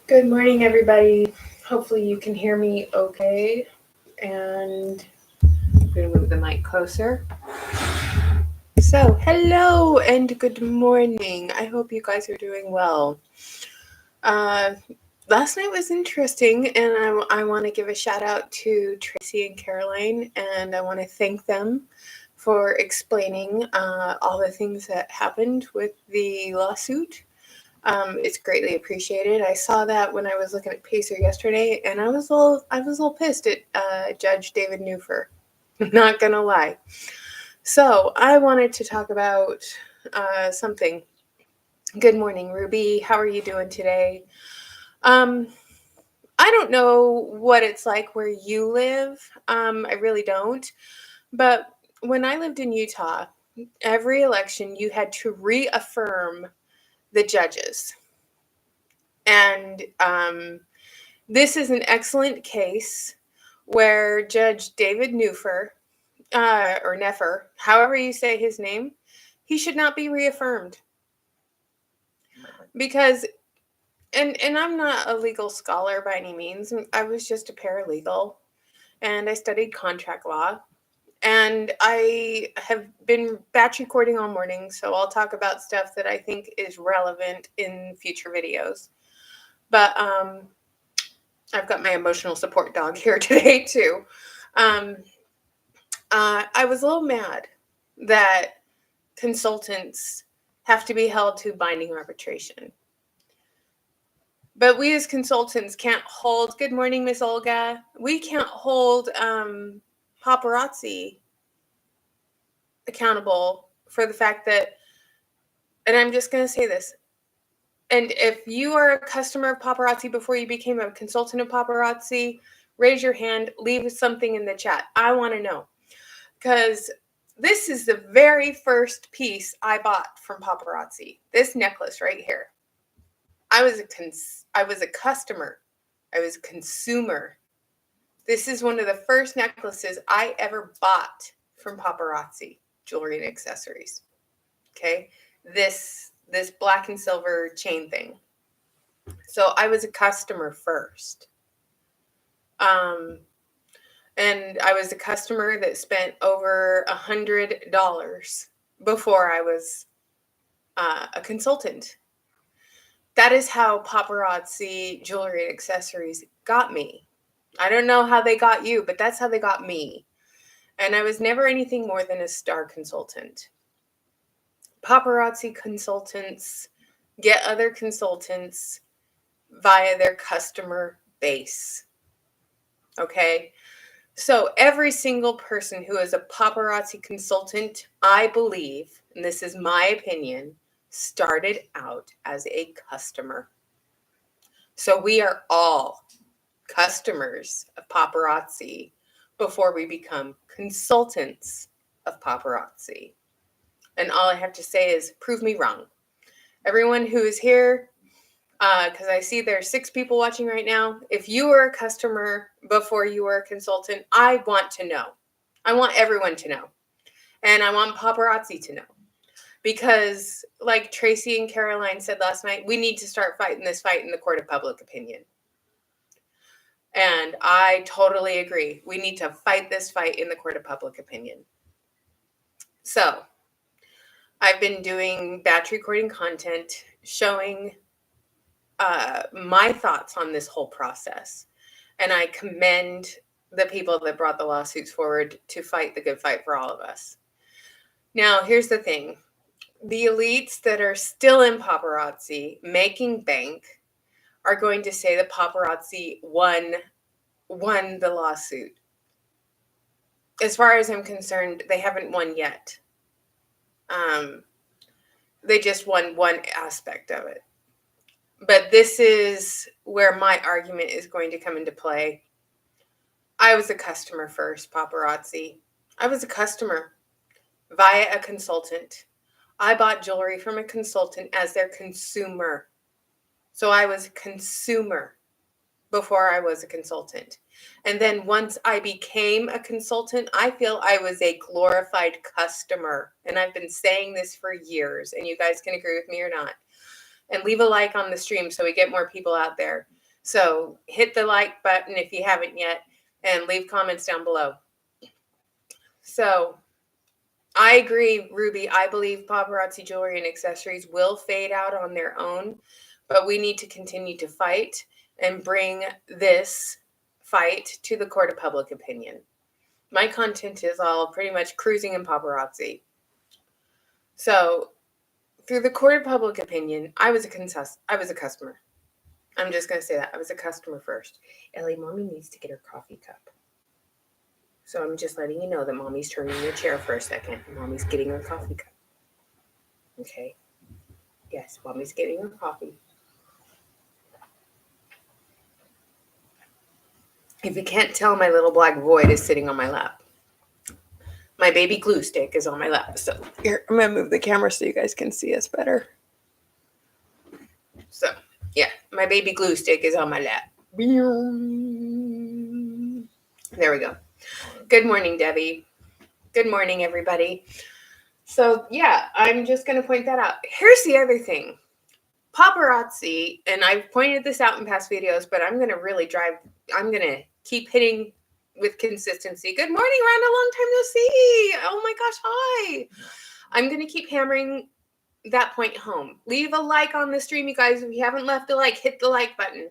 Good morning, everybody. Hopefully, you can hear me okay. And I'm going to move the mic closer. So, hello and good morning. I hope you guys are doing well. Uh, Last night was interesting, and I want to give a shout out to Tracy and Caroline, and I want to thank them for explaining all the things that happened with the lawsuit. It's greatly appreciated. I saw that when I was looking at Pacer yesterday, and I was a little pissed at Judge David Newfer. Not gonna lie. So I wanted to talk about something. Good morning, Ruby. How are you doing today? Um, I don't know what it's like where you live. I really don't. But when I lived in Utah, every election you had to reaffirm the judges. And this is an excellent case where Judge David Newfer, or Neffer, however you say his name, he should not be reaffirmed. Because, and I'm not a legal scholar by any means, I was just a paralegal, and I studied contract law. And I have been batch recording all morning, so I'll talk about stuff that I think is relevant in future videos. But I've got my emotional support dog here today too. Um, I was a little mad that consultants have to be held to binding arbitration. But we as consultants can't hold, good morning, Miss Olga, we can't hold paparazzi accountable for the fact that, and I'm just going to say this, and if you are a customer of paparazzi before you became a consultant of paparazzi, raise your hand, leave something in the chat. I want to know. Because this is the very first piece I bought from paparazzi. This necklace right here. I was a customer. I was a consumer. This is one of the first necklaces I ever bought from paparazzi, jewelry and accessories. Okay? This black and silver chain thing. So I was a customer first. And I was a customer that spent over $100 before I was a consultant. That is how paparazzi jewelry and accessories got me. I don't know how they got you, but that's how they got me. And I was never anything more than a star consultant. Paparazzi consultants get other consultants via their customer base. Okay? So every single person who is a paparazzi consultant, I believe, and this is my opinion, started out as a customer. So we are all customers of paparazzi before we become consultants of paparazzi. And all I have to say is prove me wrong. Everyone who is here, because I see there are 6 people watching right now. If you were a customer before you were a consultant, I want to know. I want everyone to know. And I want paparazzi to know. Because, like Tracy and Caroline said last night, we need to start fighting this fight in the court of public opinion. And I totally agree. We need to fight this fight in the court of public opinion. So, I've been doing batch recording content showing my thoughts on this whole process. And I commend the people that brought the lawsuits forward to fight the good fight for all of us. Now, here's the thing. The elites that are still in paparazzi making bank are going to say the paparazzi won the lawsuit. As far as I'm concerned, they haven't won yet. They just won one aspect of it. But this is where my argument is going to come into play. I was a customer first, paparazzi. I was a customer via a consultant. I bought jewelry from a consultant as their consumer. So I was a consumer before I was a consultant. And then once I became a consultant, I feel I was a glorified customer. And I've been saying this for years, and you guys can agree with me or not. And leave a like on the stream so we get more people out there. So hit the like button if you haven't yet, and leave comments down below. So I agree, Ruby. I believe paparazzi jewelry and accessories will fade out on their own, but we need to continue to fight and bring this fight to the court of public opinion. My content is all pretty much cruising in paparazzi. So through the court of public opinion, I was a customer. I'm just going to say that. I was a customer first. Ellie, Mommy needs to get her coffee cup. So I'm just letting you know that Mommy's turning the chair for a second. Mommy's getting her coffee cup. Okay. Yes, Mommy's getting her coffee. If you can't tell, my little black void is sitting on my lap. My baby glue stick is on my lap. So here, I'm going to move the camera so you guys can see us better. So, yeah, my baby glue stick is on my lap. There we go. Good morning, Debbie. Good morning, everybody. So, yeah, I'm just going to point that out. Here's the other thing. Paparazzi, and I've pointed this out in past videos, but I'm going to keep hitting with consistency. Good morning, Rhonda. Long time no see. Oh my gosh, hi. I'm going to keep hammering that point home. Leave a like on the stream, you guys. If you haven't left a like, hit the like button.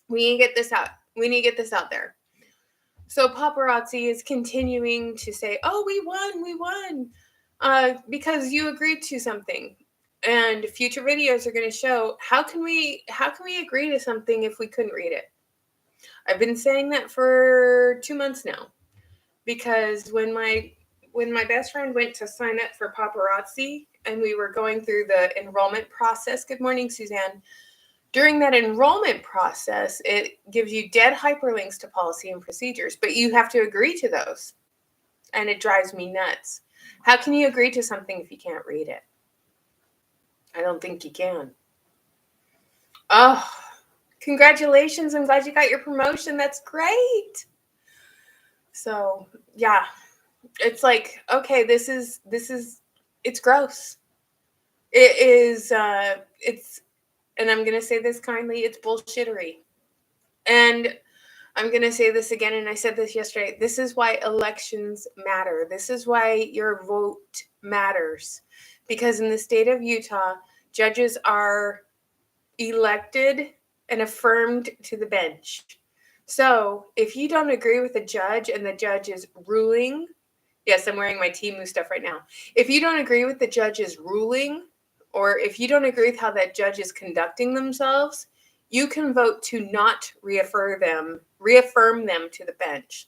We need to get this out. We need to get this out there. So paparazzi is continuing to say, oh, we won, because you agreed to something. And future videos are going to show how can we agree to something if we couldn't read it. I've been saying that for 2 months now, because when my best friend went to sign up for paparazzi and we were going through the enrollment process. Good morning, Suzanne. During that enrollment process, it gives you dead hyperlinks to policy and procedures, but you have to agree to those. And it drives me nuts. How can you agree to something if you can't read it? I don't think you can. Oh, congratulations. I'm glad you got your promotion. That's great. So, yeah, it's like, okay, this is, it's gross. It is, and I'm going to say this kindly, it's bullshittery. And I'm going to say this again, and I said this yesterday. This is why elections matter. This is why your vote matters. Because in the state of Utah, judges are elected and affirmed to the bench. So if you don't agree with the judge and the judge is ruling, yes, I'm wearing my Temu stuff right now. If you don't agree with the judge's ruling, or if you don't agree with how that judge is conducting themselves, you can vote to not reaffirm them to the bench.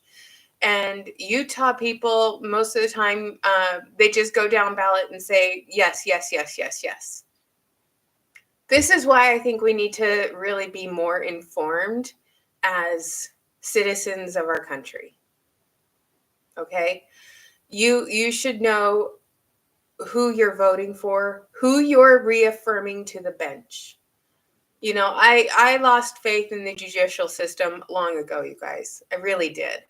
And Utah people, most of the time, they just go down ballot and say, yes, yes, yes, yes, yes. This is why I think we need to really be more informed as citizens of our country. Okay? You should know who you're voting for, who you're reaffirming to the bench. You know, I lost faith in the judicial system long ago, you guys. I really did.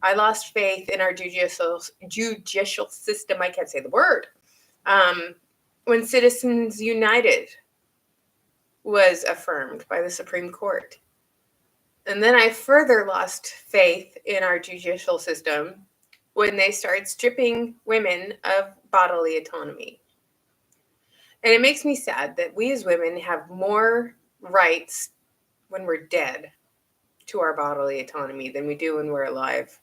I lost faith in our judicial system. I can't say the word. When Citizens United was affirmed by the Supreme Court. And then I further lost faith in our judicial system when they started stripping women of bodily autonomy. And it makes me sad that we as women have more rights when we're dead to our bodily autonomy than we do when we're alive.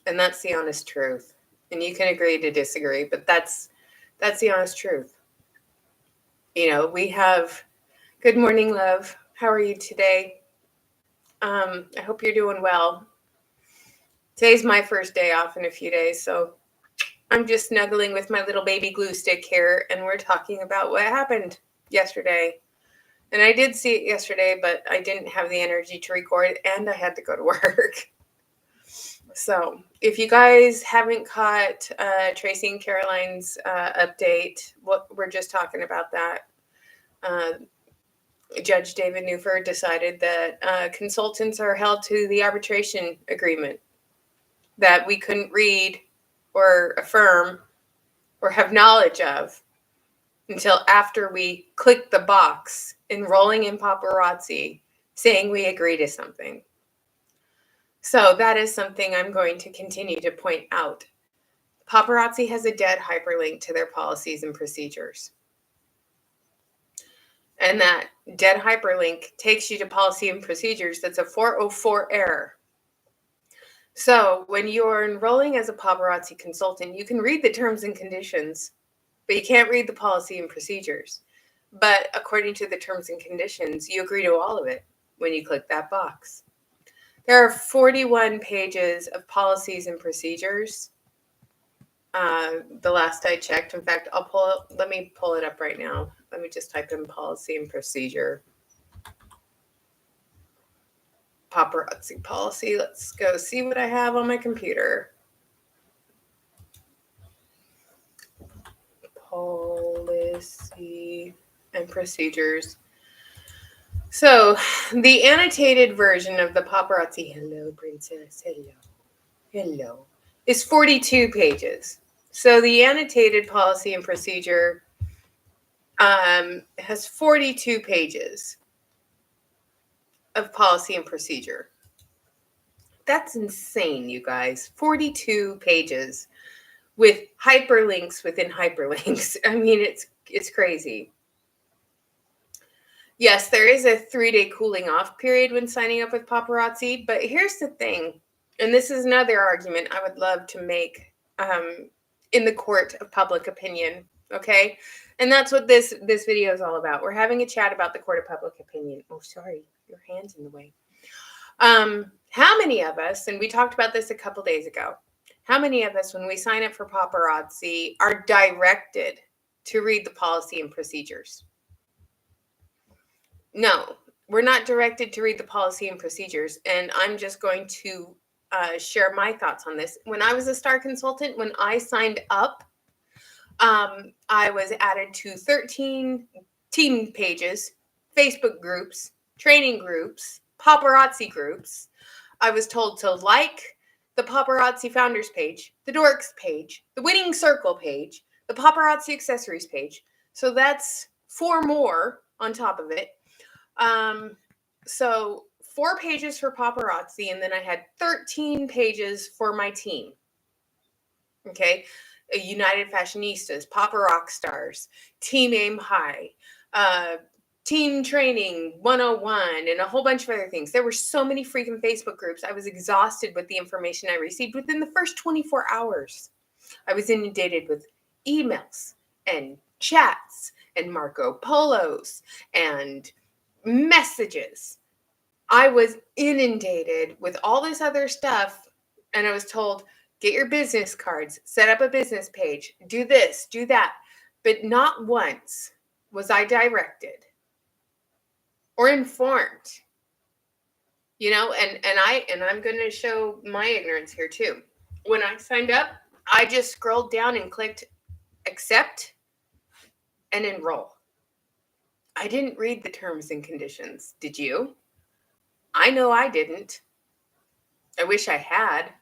And that's the honest truth. And you can agree to disagree, but that's the honest truth. You know, we have, good morning, love. How are you today? I hope you're doing well. Today's my first day off in a few days, so I'm just snuggling with my little baby glue stick here, and we're talking about what happened yesterday. And I did see it yesterday, but I didn't have the energy to record, and I had to go to work. So if you guys haven't caught Tracy and Caroline's update, we're just talking about that. Judge David Newford decided that consultants are held to the arbitration agreement that we couldn't read or affirm or have knowledge of until after we clicked the box enrolling in paparazzi, saying we agree to something. So that is something I'm going to continue to point out. Paparazzi has a dead hyperlink to their policies and procedures. And that dead hyperlink takes you to policy and procedures. That's a 404 error. So when you're enrolling as a paparazzi consultant, you can read the terms and conditions, but you can't read the policy and procedures. But according to the terms and conditions, you agree to all of it when you click that box. There are 41 pages of policies and procedures. The last I checked, in fact, let me pull it up right now. Let me just type in policy and procedure. Paparazzi policy. Let's go see what I have on my computer. Policy and procedures. So the annotated version of the paparazzi, hello, princess, hello, is 42 pages. So the annotated policy and procedure has 42 pages of policy and procedure. That's insane, you guys. 42 pages with hyperlinks within hyperlinks. I mean, it's crazy. Yes, there is a 3-day cooling off period when signing up with paparazzi, but here's the thing, and this is another argument I would love to make in the court of public opinion, okay? And that's what this video is all about. We're having a chat about the court of public opinion. Oh, sorry, your hand's in the way. How many of us, and we talked about this a couple days ago, how many of us, when we sign up for paparazzi, are directed to read the policy and procedures? No, we're not directed to read the policy and procedures. And I'm just going to share my thoughts on this. When I was a STAR consultant, when I signed up, I was added to 13 team pages, Facebook groups, training groups, paparazzi groups. I was told to like the paparazzi founders page, the dorks page, the winning circle page, the paparazzi accessories page. So that's 4 more on top of it. So 4 pages for paparazzi, and then I had 13 pages for my team. Okay. United Fashionistas, Papa Rock Stars, Team Aim High, Team Training 101, and a whole bunch of other things. There were so many freaking Facebook groups. I was exhausted with the information I received within the first 24 hours. I was inundated with emails and chats and Marco Polos and messages. I was inundated with all this other stuff, and I was told, get your business cards, set up a business page, do this, do that. But not once was I directed or informed. You know, and I'm going to show my ignorance here too. When I signed up, I just scrolled down and clicked accept and enroll. I didn't read the terms and conditions. Did you? I know I didn't. I wish I had.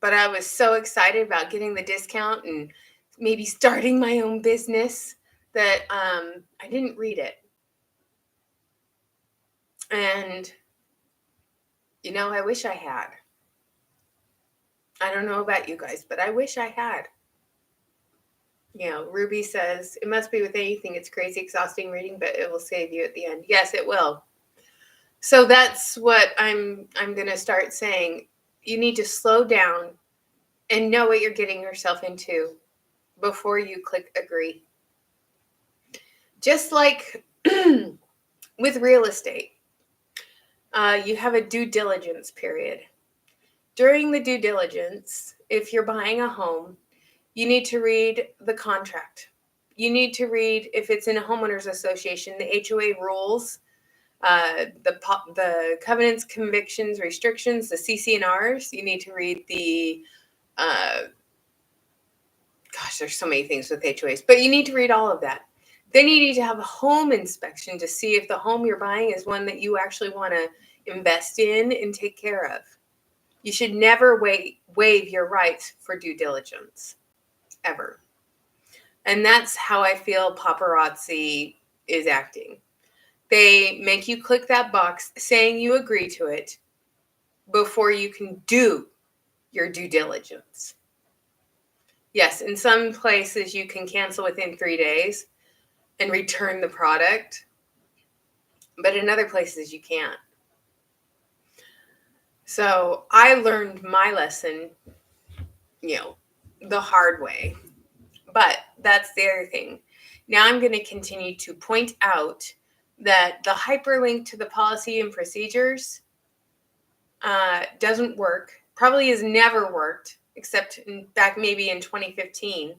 But I was so excited about getting the discount and maybe starting my own business that I didn't read it. And, you know, I wish I had. I don't know about you guys, but I wish I had. You know, Ruby says, it must be with anything. It's crazy, exhausting reading, but it will save you at the end. Yes, it will. So that's what I'm going to start saying. You need to slow down and know what you're getting yourself into before you click agree. Just like with real estate, you have a due diligence period. During the due diligence, if you're buying a home, you need to read the contract. You need to read, if it's in a homeowners association, the HOA rules, the covenants, convictions, restrictions, the CC&Rs. You need to read the, there's so many things with HOAs, but you need to read all of that. Then you need to have a home inspection to see if the home you're buying is one that you actually want to invest in and take care of. You should never waive your rights for due diligence, ever. And that's how I feel paparazzi is acting. They make you click that box saying you agree to it before you can do your due diligence. Yes, in some places you can cancel within 3 days and return the product, but in other places you can't. So I learned my lesson, the hard way. But that's the other thing. Now I'm going to continue to point out that the hyperlink to the policy and procedures doesn't work. Probably has never worked, except back maybe in 2015.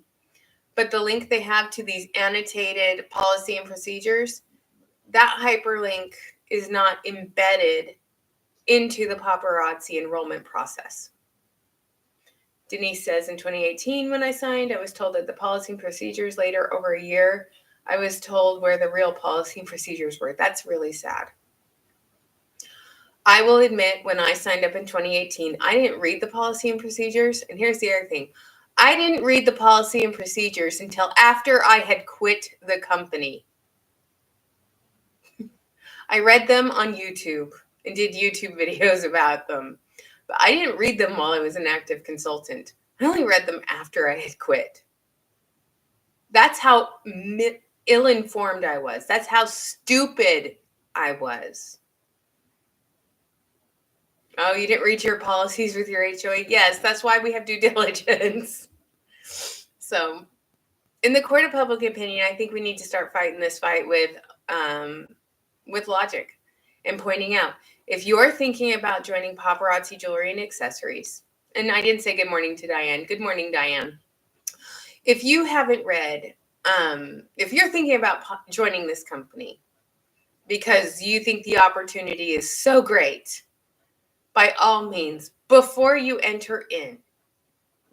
But the link they have to these annotated policy and procedures, that hyperlink is not embedded into the paparazzi enrollment process. Denise says, in 2018, when I signed, I was told that the policy and procedures. Later, over a year, I was told where the real policy and procedures were. That's really sad. I will admit, when I signed up in 2018, I didn't read the policy and procedures. And here's the other thing. I didn't read the policy and procedures until after I had quit the company. I read them on YouTube and did YouTube videos about them. But I didn't read them while I was an active consultant. I only read them after I had quit. That's how ill-informed I was. That's how stupid I was. Oh, you didn't read your policies with your HOA? Yes, that's why we have due diligence. So, in the court of public opinion, I think we need to start fighting this fight with logic and pointing out, if you're thinking about joining paparazzi jewelry and accessories, and I didn't say good morning to Diane. Good morning, Diane. If you haven't read, if you're thinking about joining this company because you think the opportunity is so great, by all means, before you enter in,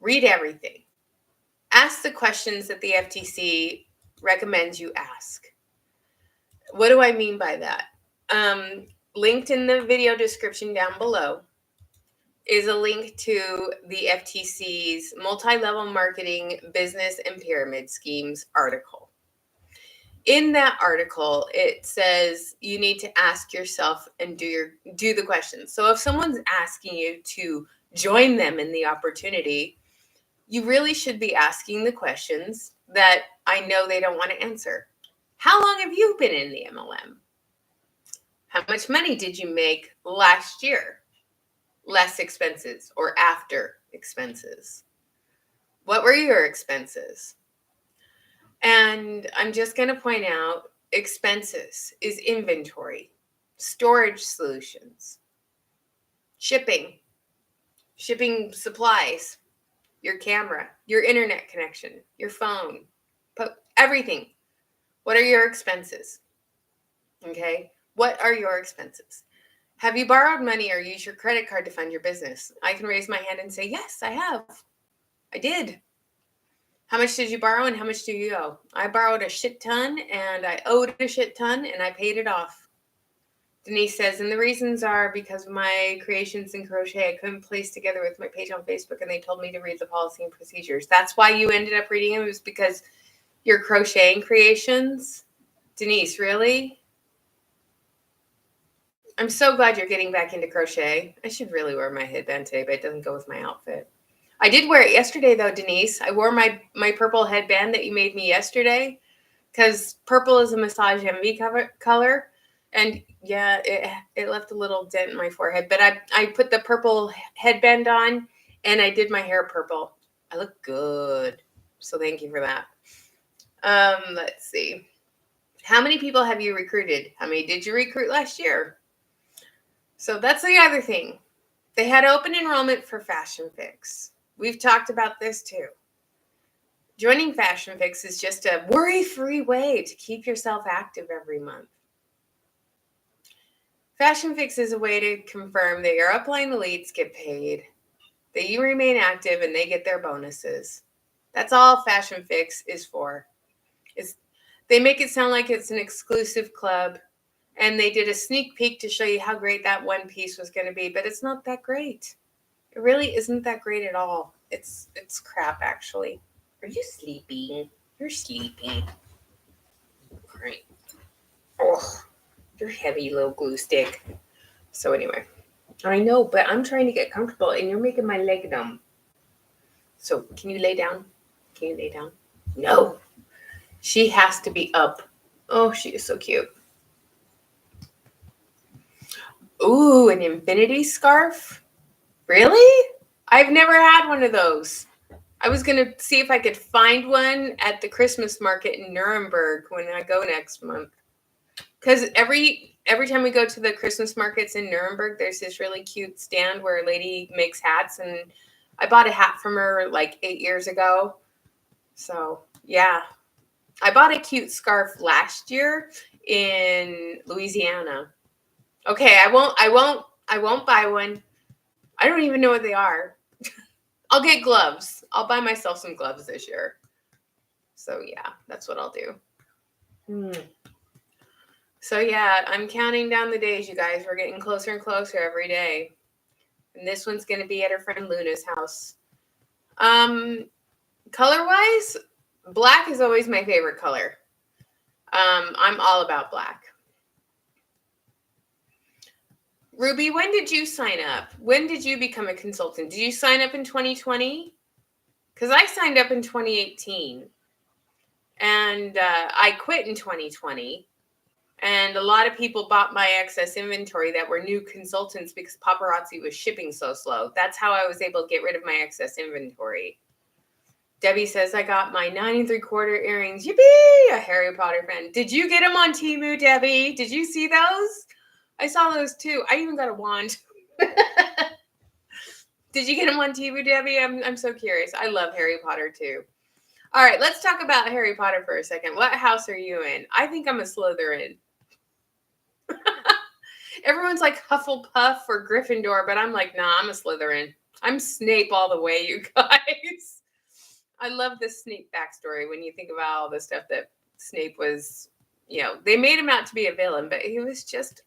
read everything. Ask the questions that the FTC recommends you ask. What do I mean by that? Linked in the video description down below is a link to the FTC's multi-level marketing business and pyramid schemes article. In that article, it says you need to ask yourself and do the questions. So if someone's asking you to join them in the opportunity, you really should be asking the questions that I know they don't want to answer. How long have you been in the MLM? How much money did you make last year? Less expenses or after expenses? What were your expenses? And I'm just going to point out, expenses is inventory, storage solutions, shipping supplies, your camera, your internet connection, your phone, everything. What are your expenses? Okay. What are your expenses? Have you borrowed money or used your credit card to fund your business? I can raise my hand and say, yes, I have. I did. How much did you borrow and how much do you owe? I borrowed a shit ton and I owed a shit ton and I paid it off. Denise says, and the reasons are because of my creations in crochet. I couldn't place together with my page on Facebook and they told me to read the policy and procedures. That's why you ended up reading it, was because your crocheting creations? Denise, really? I'm so glad you're getting back into crochet. I should really wear my headband today, but it doesn't go with my outfit. I did wear it yesterday, though, Denise. I wore my purple headband that you made me yesterday because purple is a massage envy color. And yeah, it left a little dent in my forehead. But I put the purple headband on and I did my hair purple. I look good. So thank you for that. Let's see. How many people have you recruited? How many did you recruit last year? So that's the other thing. They had open enrollment for Fashion Fix. We've talked about this too. Joining Fashion Fix is just a worry-free way to keep yourself active every month. Fashion Fix is a way to confirm that your upline elites get paid, that you remain active, and they get their bonuses. That's all Fashion Fix is for. They make it sound like it's an exclusive club, and they did a sneak peek to show you how great that one piece was going to be, but it's not that great. It really isn't that great at all. It's crap, actually. Are you sleeping? You're sleeping. Great. Oh, Your heavy little glue stick. So anyway, I know, but I'm trying to get comfortable, and you're making my leg numb. So can you lay down? Can you lay down? No. She has to be up. Oh, she is so cute. Ooh, an infinity scarf? Really? I've never had one of those. I was going to see if I could find one at the Christmas market in Nuremberg when I go next month. Because every time we go to the Christmas markets in Nuremberg, there's this really cute stand where a lady makes hats. And I bought a hat from her like 8 years ago. So, yeah. I bought a cute scarf last year in Louisiana. Okay, I won't buy one. I don't even know what they are. I'll get gloves. I'll buy myself some gloves this year. So yeah, that's what I'll do. So yeah, I'm counting down the days, you guys. We're getting closer and closer every day. And this one's going to be at her friend Luna's house. Color-wise, black is always my favorite color. I'm all about black. Ruby, when did you sign up? When did you become a consultant? Did you sign up in 2020? Because I signed up in 2018. And I quit in 2020. And a lot of people bought my excess inventory that were new consultants because paparazzi was shipping so slow. That's how I was able to get rid of my excess inventory. Debbie says, I got my 9 3/4 earrings. Yippee! A Harry Potter fan. Did you get them on Temu, Debbie? Did you see those? I saw those too. I even got a wand. Did you get them on Temu, Debbie? I'm so curious. I love Harry Potter too. All right, let's talk about Harry Potter for a second. What house are you in? I think I'm a Slytherin. Everyone's like Hufflepuff or Gryffindor, but I'm like, nah, I'm a Slytherin. I'm Snape all the way, you guys. I love the Snape backstory when you think about all the stuff that Snape was, they made him out to be a villain, but he was just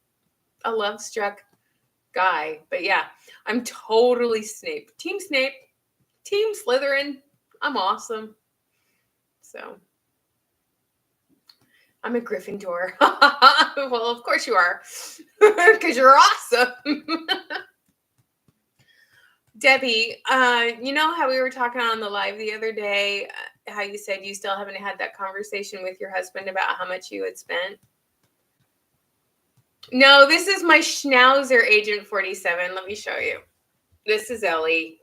a love-struck guy. But yeah, I'm totally Snape. Team Slytherin. I'm awesome. So I'm a Gryffindor. Well, of course you are, because you're awesome. Debbie, you know how we were talking on the live the other day, how you said you still haven't had that conversation with your husband about how much you had spent? No, this is my Schnauzer Agent 47. Let me show you. This is Ellie.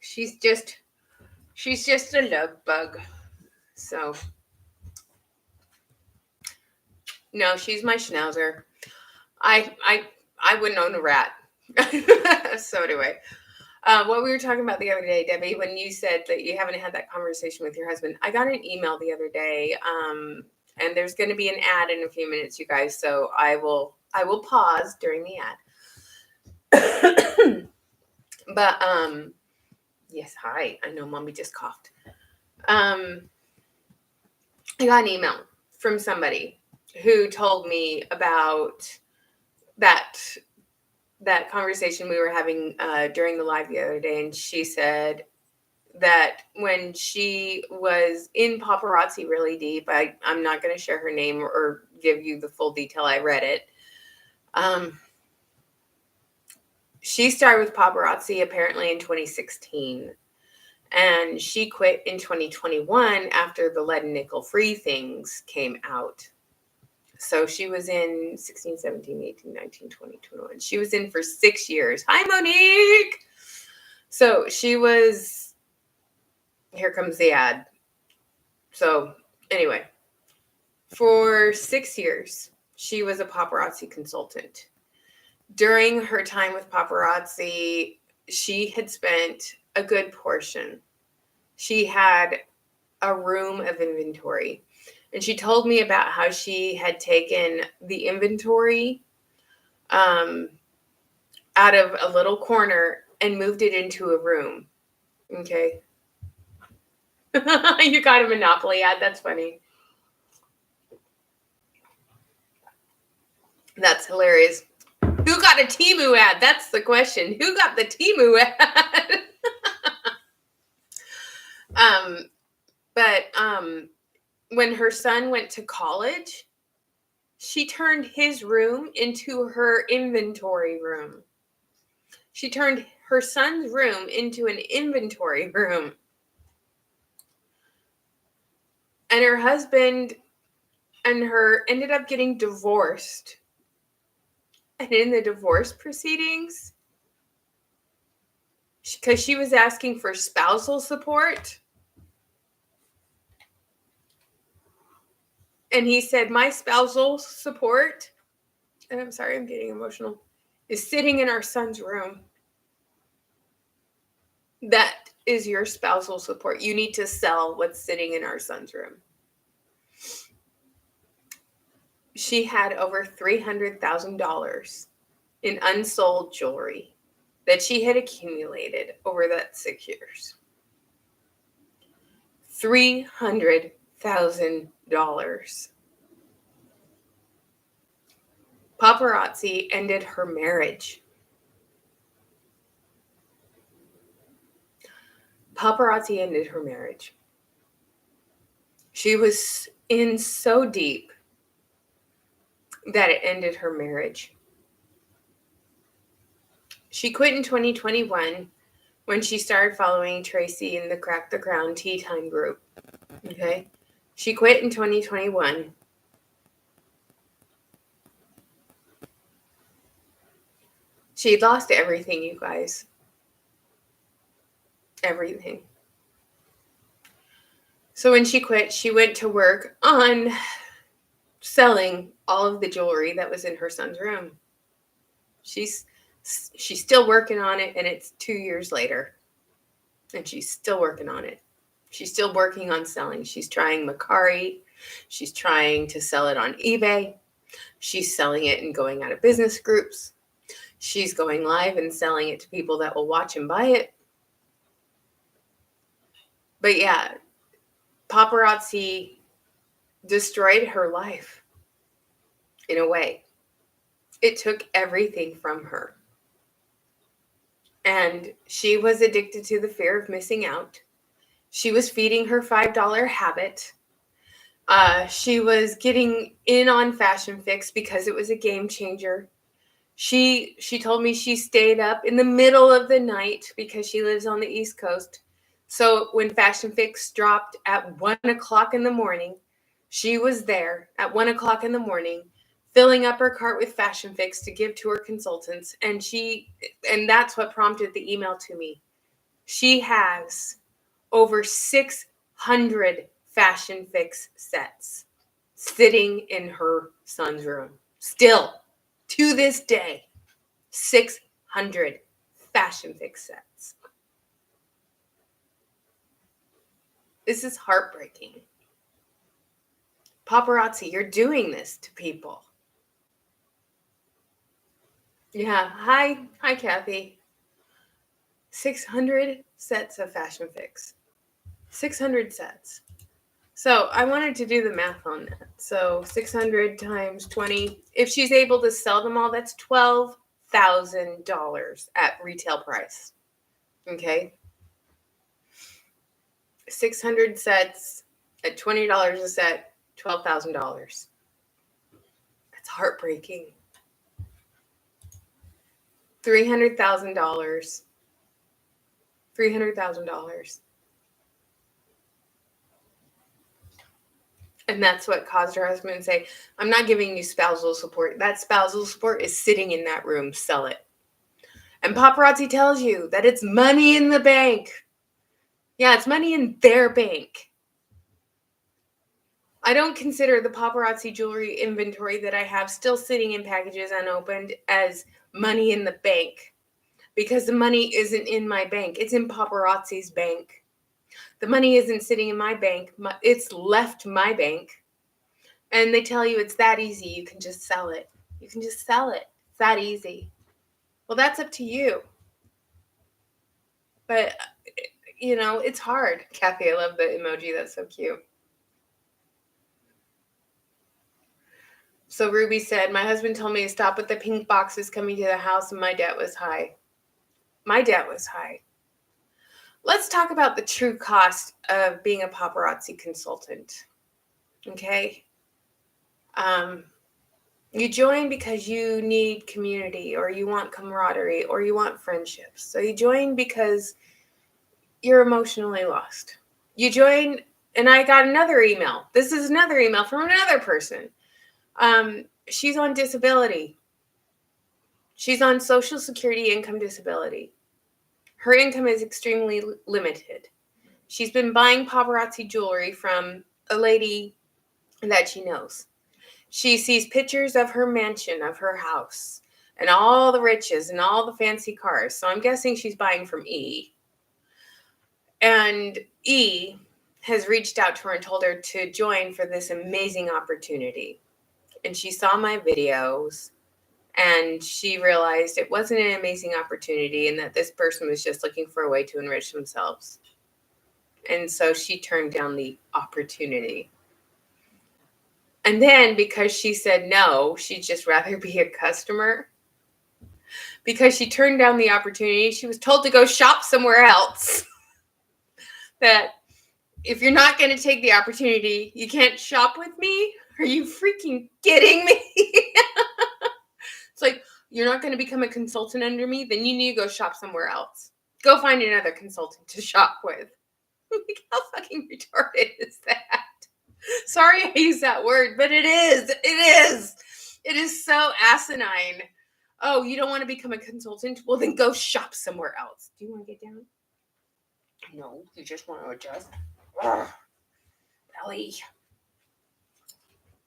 She's just a love bug. So, no, she's my Schnauzer. I wouldn't own a rat. So anyway, what we were talking about the other day, Debbie, when you said that you haven't had that conversation with your husband, I got an email the other day, and there's going to be an ad in a few minutes, you guys. So I will pause during the ad. But yes, hi. I know Mommy just coughed. I got an email from somebody who told me about that conversation we were having during the live the other day, and she said that when she was in paparazzi really deep, I'm not going to share her name or give you the full detail. I read it. She started with paparazzi apparently in 2016, and she quit in 2021 after the lead and nickel free things came out. So she was in 16, 17, 18, 19, 20, 21. She was in for 6 years. Hi, Monique. So she was, here comes the ad. So anyway, for 6 years, she was a paparazzi consultant. During her time with paparazzi, she had spent a good portion. She had a room of inventory. And she told me about how she had taken the inventory out of a little corner and moved it into a room. Okay. You got a Monopoly ad. That's funny. That's hilarious. Who got a Temu ad? That's the question. Who got the Temu ad? But when her son went to college, She turned his room into her inventory room. She turned her son's room into an inventory room. And her husband and her ended up getting divorced. And in the divorce proceedings, because she was asking for spousal support, and he said, my spousal support, and I'm sorry, I'm getting emotional, is sitting in our son's room. That is your spousal support. You need to sell what's sitting in our son's room. She had over $300,000 in unsold jewelry that she had accumulated over that 6 years. $300,000. Paparazzi ended her marriage. Paparazzi ended her marriage. She was in so deep that it ended her marriage. She quit in 2021 when she started following Tracy in the Crack the Crown Tea Time group. Okay? She quit in 2021. She lost everything, you guys. Everything. So when she quit, she went to work on selling all of the jewelry that was in her son's room. She's still working on it, and it's 2 years later. And she's still working on it. She's still working on selling. She's trying Macari. She's trying to sell it on eBay. She's selling it and going out of business groups. She's going live and selling it to people that will watch and buy it. But yeah, paparazzi destroyed her life in a way. It took everything from her. And she was addicted to the fear of missing out. She was feeding her $5 habit. She was getting in on Fashion Fix because it was a game changer. She told me she stayed up in the middle of the night because she lives on the East Coast. So when Fashion Fix dropped at 1 o'clock in the morning, she was there at 1 o'clock in the morning, filling up her cart with Fashion Fix to give to her consultants. And that's what prompted the email to me. She has over 600 Fashion Fix sets sitting in her son's room. Still, to this day, 600 Fashion Fix sets. This is heartbreaking. Paparazzi, you're doing this to people. Yeah, hi, Kathy. 600 sets of Fashion Fix. 600 sets. So I wanted to do the math on that. So 600 times 20. If she's able to sell them all, that's $12,000 at retail price. Okay. 600 sets at $20 a set, $12,000. That's heartbreaking. $300,000. $300,000. And that's what caused her husband to say, I'm not giving you spousal support. That spousal support is sitting in that room. Sell it. And paparazzi tells you that it's money in the bank. Yeah, it's money in their bank. I don't consider the paparazzi jewelry inventory that I have still sitting in packages unopened as money in the bank. Because the money isn't in my bank. It's in paparazzi's bank. The money isn't sitting in my bank. It's left my bank. And they tell you it's that easy. You can just sell it. You can just sell it. It's that easy. Well, that's up to you. But, it's hard. Kathy, I love the emoji. That's so cute. So Ruby said, my husband told me to stop with the pink boxes coming to the house and my debt was high. My debt was high. Let's talk about the true cost of being a paparazzi consultant. Okay? You join because you need community, or you want camaraderie, or you want friendships. So you join because you're emotionally lost. You join, and I got another email. This is another email from another person. She's on disability. She's on Social Security income disability. Her income is extremely limited. She's been buying paparazzi jewelry from a lady that she knows. She sees pictures of her mansion, of her house, and all the riches and all the fancy cars. So I'm guessing she's buying from E. And E has reached out to her and told her to join for this amazing opportunity. And she saw my videos, and she realized it wasn't an amazing opportunity and that this person was just looking for a way to enrich themselves. And so she turned down the opportunity. And then because she said no, she'd just rather be a customer. Because she turned down the opportunity, she was told to go shop somewhere else. That if you're not going to take the opportunity, you can't shop with me? Are you freaking kidding me? It's like, you're not going to become a consultant under me? Then you need to go shop somewhere else. Go find another consultant to shop with. Like, how fucking retarded is that? Sorry I use that word, but it is. It is. It is so asinine. Oh, you don't want to become a consultant? Well, then go shop somewhere else. Do you want to get down? No, you just want to adjust. Ugh. Belly.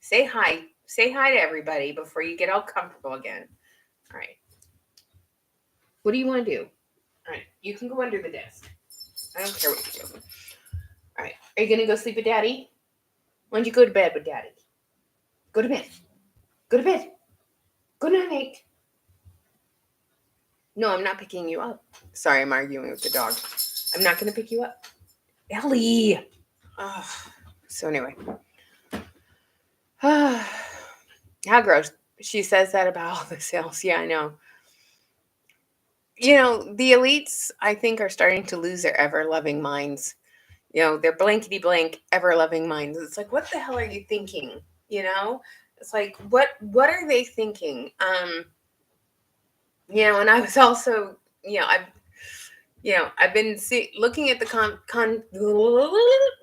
Say hi. Say hi to everybody before you get all comfortable again. All right. What do you want to do? All right. You can go under the desk. I don't care what you do. All right. Are you going to go sleep with Daddy? Why don't you go to bed with Daddy? Go to bed. Go to bed. Good night. No, I'm not picking you up. Sorry, I'm arguing with the dog. I'm not going to pick you up. Ellie. So anyway. How gross. She says that about all the sales. Yeah, I know. You know, the elites, I think, are starting to lose their ever-loving minds. You know, their blankety-blank, ever-loving minds. It's like, what the hell are you thinking? You know? It's like, what are they thinking? You know, and I was also, I've been looking at the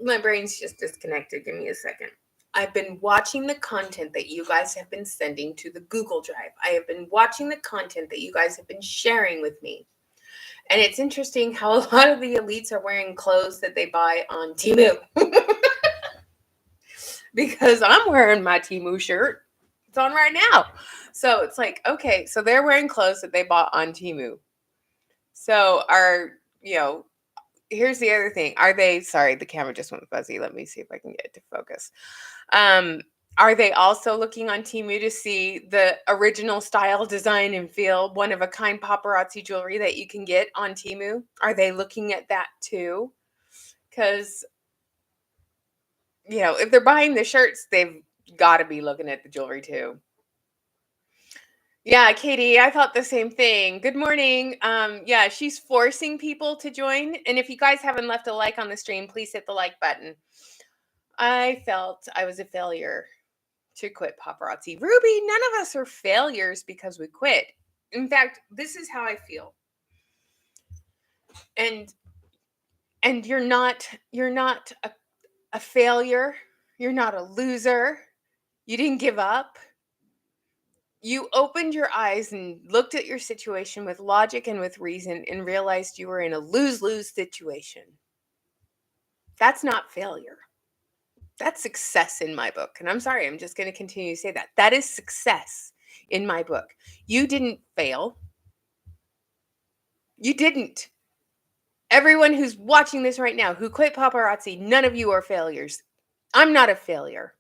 my brain's just disconnected. Give me a second. I've been watching the content that you guys have been sending to the Google Drive. I have been watching the content that you guys have been sharing with me. And it's interesting how a lot of the elites are wearing clothes that they buy on Temu. Because I'm wearing my Temu shirt. It's on right now. So it's like, okay, so they're wearing clothes that they bought on Temu. So here's the other thing. Are they, sorry, the camera just went fuzzy. Let me see if I can get it to focus. Are they also looking on Temu to see the original style, design, and feel one-of-a-kind paparazzi jewelry that you can get on Temu? Are they looking at that too? Because, if they're buying the shirts, they've got to be looking at the jewelry too. Yeah, Katie, I thought the same thing. Good morning. Yeah, she's forcing people to join. And if you guys haven't left a like on the stream, please hit the like button. I felt I was a failure to quit paparazzi. Ruby, none of us are failures because we quit. In fact, this is how I feel. And you're not a failure. You're not a loser. You didn't give up. You opened your eyes and looked at your situation with logic and with reason and realized you were in a lose-lose situation. That's not failure. That's success in my book. And I'm sorry, I'm just going to continue to say that. That is success in my book. You didn't fail. You didn't. Everyone who's watching this right now who quit paparazzi, none of you are failures. I'm not a failure.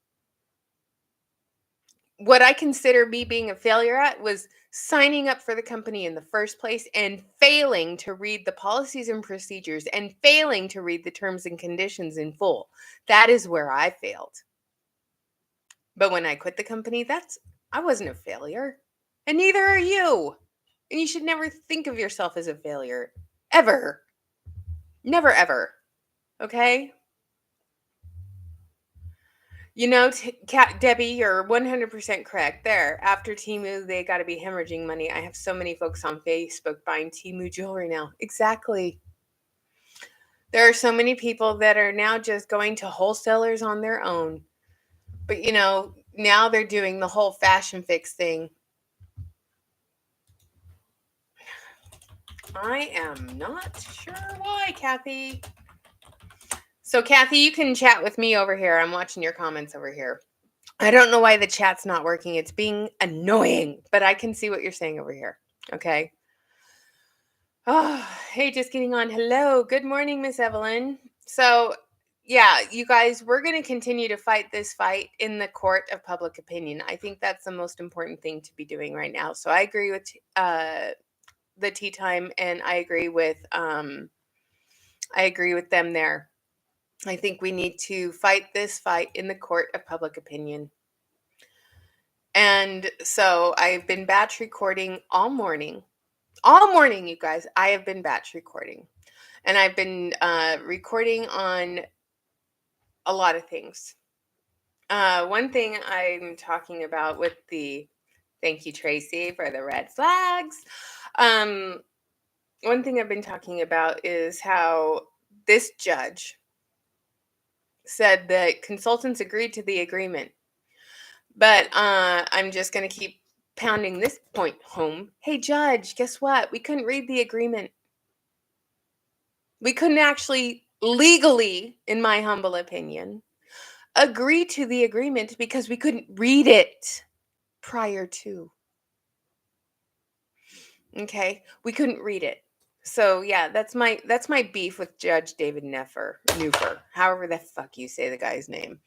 What I consider me being a failure at was signing up for the company in the first place and failing to read the policies and procedures and failing to read the terms and conditions in full. That is where I failed. But when I quit the company, I wasn't a failure. And neither are you. And you should never think of yourself as a failure. Ever. Never, ever. Okay? Debbie, you're 100% correct there. After Temu, they got to be hemorrhaging money. I have so many folks on Facebook buying Temu jewelry now. Exactly. There are so many people that are now just going to wholesalers on their own. But, now they're doing the whole fashion fix thing. I am not sure why, Kathy. So, Kathy, you can chat with me over here. I'm watching your comments over here. I don't know why the chat's not working. It's being annoying, but I can see what you're saying over here. Okay. Oh, hey, just getting on. Hello. Good morning, Miss Evelyn. So, yeah, you guys, we're going to continue to fight this fight in the court of public opinion. I think that's the most important thing to be doing right now. So, I agree with the tea time, and I agree with them there. I think we need to fight this fight in the court of public opinion. And so I've been batch recording all morning. All morning, you guys, I have been batch recording. And I've been recording on a lot of things. One thing I'm talking about with thank you, Tracy, for the red flags. One thing I've been talking about is how this judge said that consultants agreed to the agreement. But I'm just going to keep pounding this point home. Hey, judge, guess what? We couldn't read the agreement. We couldn't actually legally, in my humble opinion, agree to the agreement because we couldn't read it prior to. Okay? We couldn't read it. So yeah, that's my beef with Judge David Newfer, however the fuck you say the guy's name.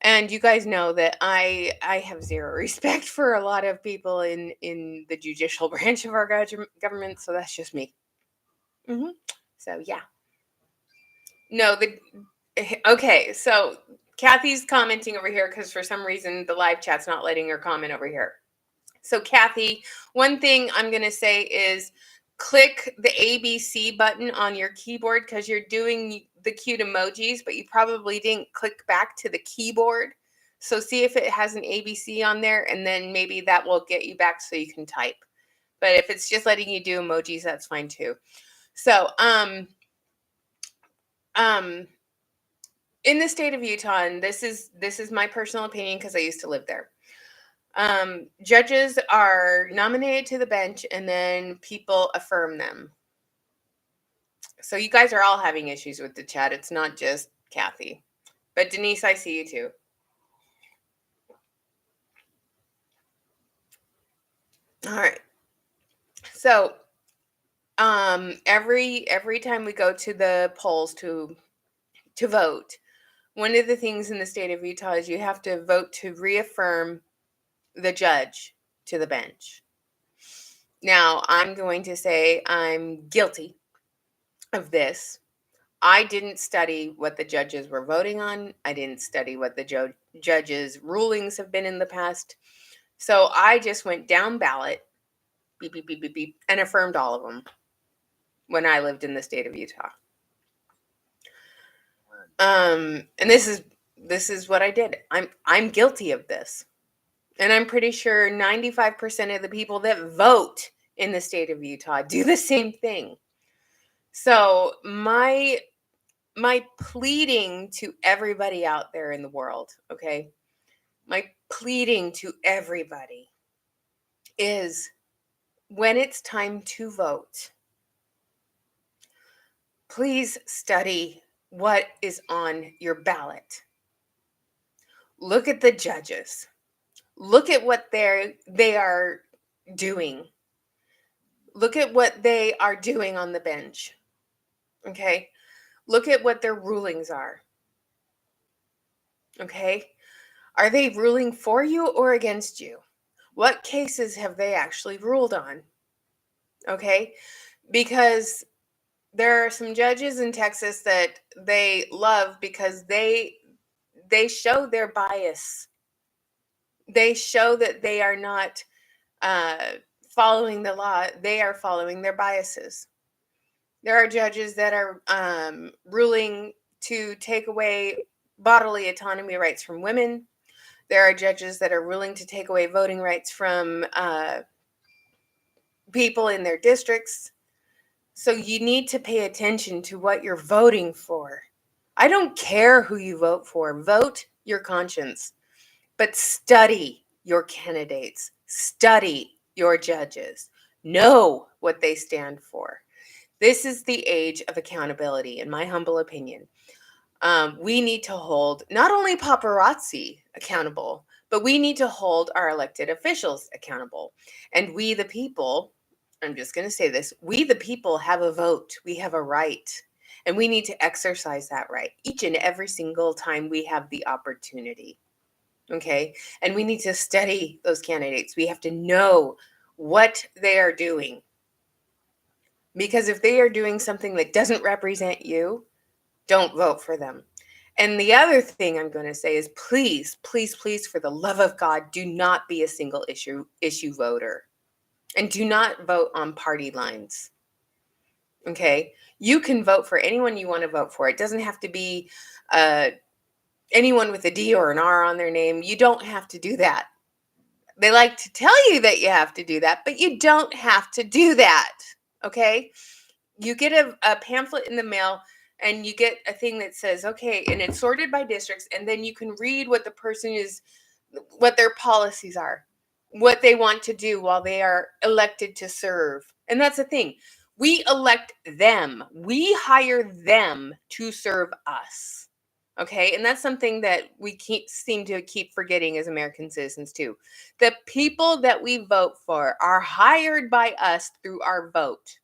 And you guys know that I have zero respect for a lot of people in the judicial branch of our government, so that's just me. So yeah. No, okay. So Kathy's commenting over here because for some reason the live chat's not letting her comment over here. So Kathy, one thing I'm going to say is click the ABC button on your keyboard because you're doing the cute emojis, but you probably didn't click back to the keyboard. So see if it has an ABC on there, and then maybe that will get you back so you can type. But if it's just letting you do emojis, that's fine too. So, in the state of Utah, and this is my personal opinion because I used to live there. Judges are nominated to the bench and then people affirm them. So you guys are all having issues with the chat. It's not just Kathy. But Denise, I see you too. All right. So every time we go to the polls to vote, one of the things in the state of Utah is you have to vote to reaffirm the judge to the bench. Now, I'm going to say I'm guilty of this. I didn't study what the judges were voting on. I didn't study what the judges' rulings have been in the past. So I just went down ballot, beep, beep, beep, beep, beep, and affirmed all of them when I lived in the state of Utah. And this is what I did. I'm guilty of this. And I'm pretty sure 95% of the people that vote in the state of Utah do the same thing. So my pleading to everybody out there in the world, okay? My pleading to everybody is when it's time to vote, please study what is on your ballot. Look at the judges. Look at what they are doing. Look at what they are doing on the bench. Okay? Look at what their rulings are. Okay? Are they ruling for you or against you? What cases have they actually ruled on? Okay? Because there are some judges in Texas that they love because they show their bias. They show that they are not following the law. They are following their biases. There are judges that are ruling to take away bodily autonomy rights from women. There are judges that are willing to take away voting rights from people in their districts. So you need to pay attention to what you're voting for. I don't care who you vote for. Vote your conscience, but study your candidates, study your judges, know what they stand for. This is the age of accountability, in my humble opinion. We need to hold not only paparazzi accountable, but we need to hold our elected officials accountable. And we, the people, I'm just going to say this, we, the people, have a vote. We have a right. And we need to exercise that right each and every single time we have the opportunity. Okay. And we need to study those candidates. We have to know what they are doing. Because if they are doing something that doesn't represent you, don't vote for them. And the other thing I'm going to say is please, please, please, for the love of God, do not be a single issue voter. And do not vote on party lines. Okay? You can vote for anyone you want to vote for. It doesn't have to be anyone with a D or an R on their name. You don't have to do that. They like to tell you that you have to do that, but you don't have to do that. Okay? You get a pamphlet in the mail and you get a thing that says, okay, and it's sorted by districts, and then you can read what the person is, what their policies are, what they want to do while they are elected to serve. And that's the thing. We elect them. We hire them to serve us. Okay? And that's something that we seem to keep forgetting as American citizens too. The people that we vote for are hired by us through our vote.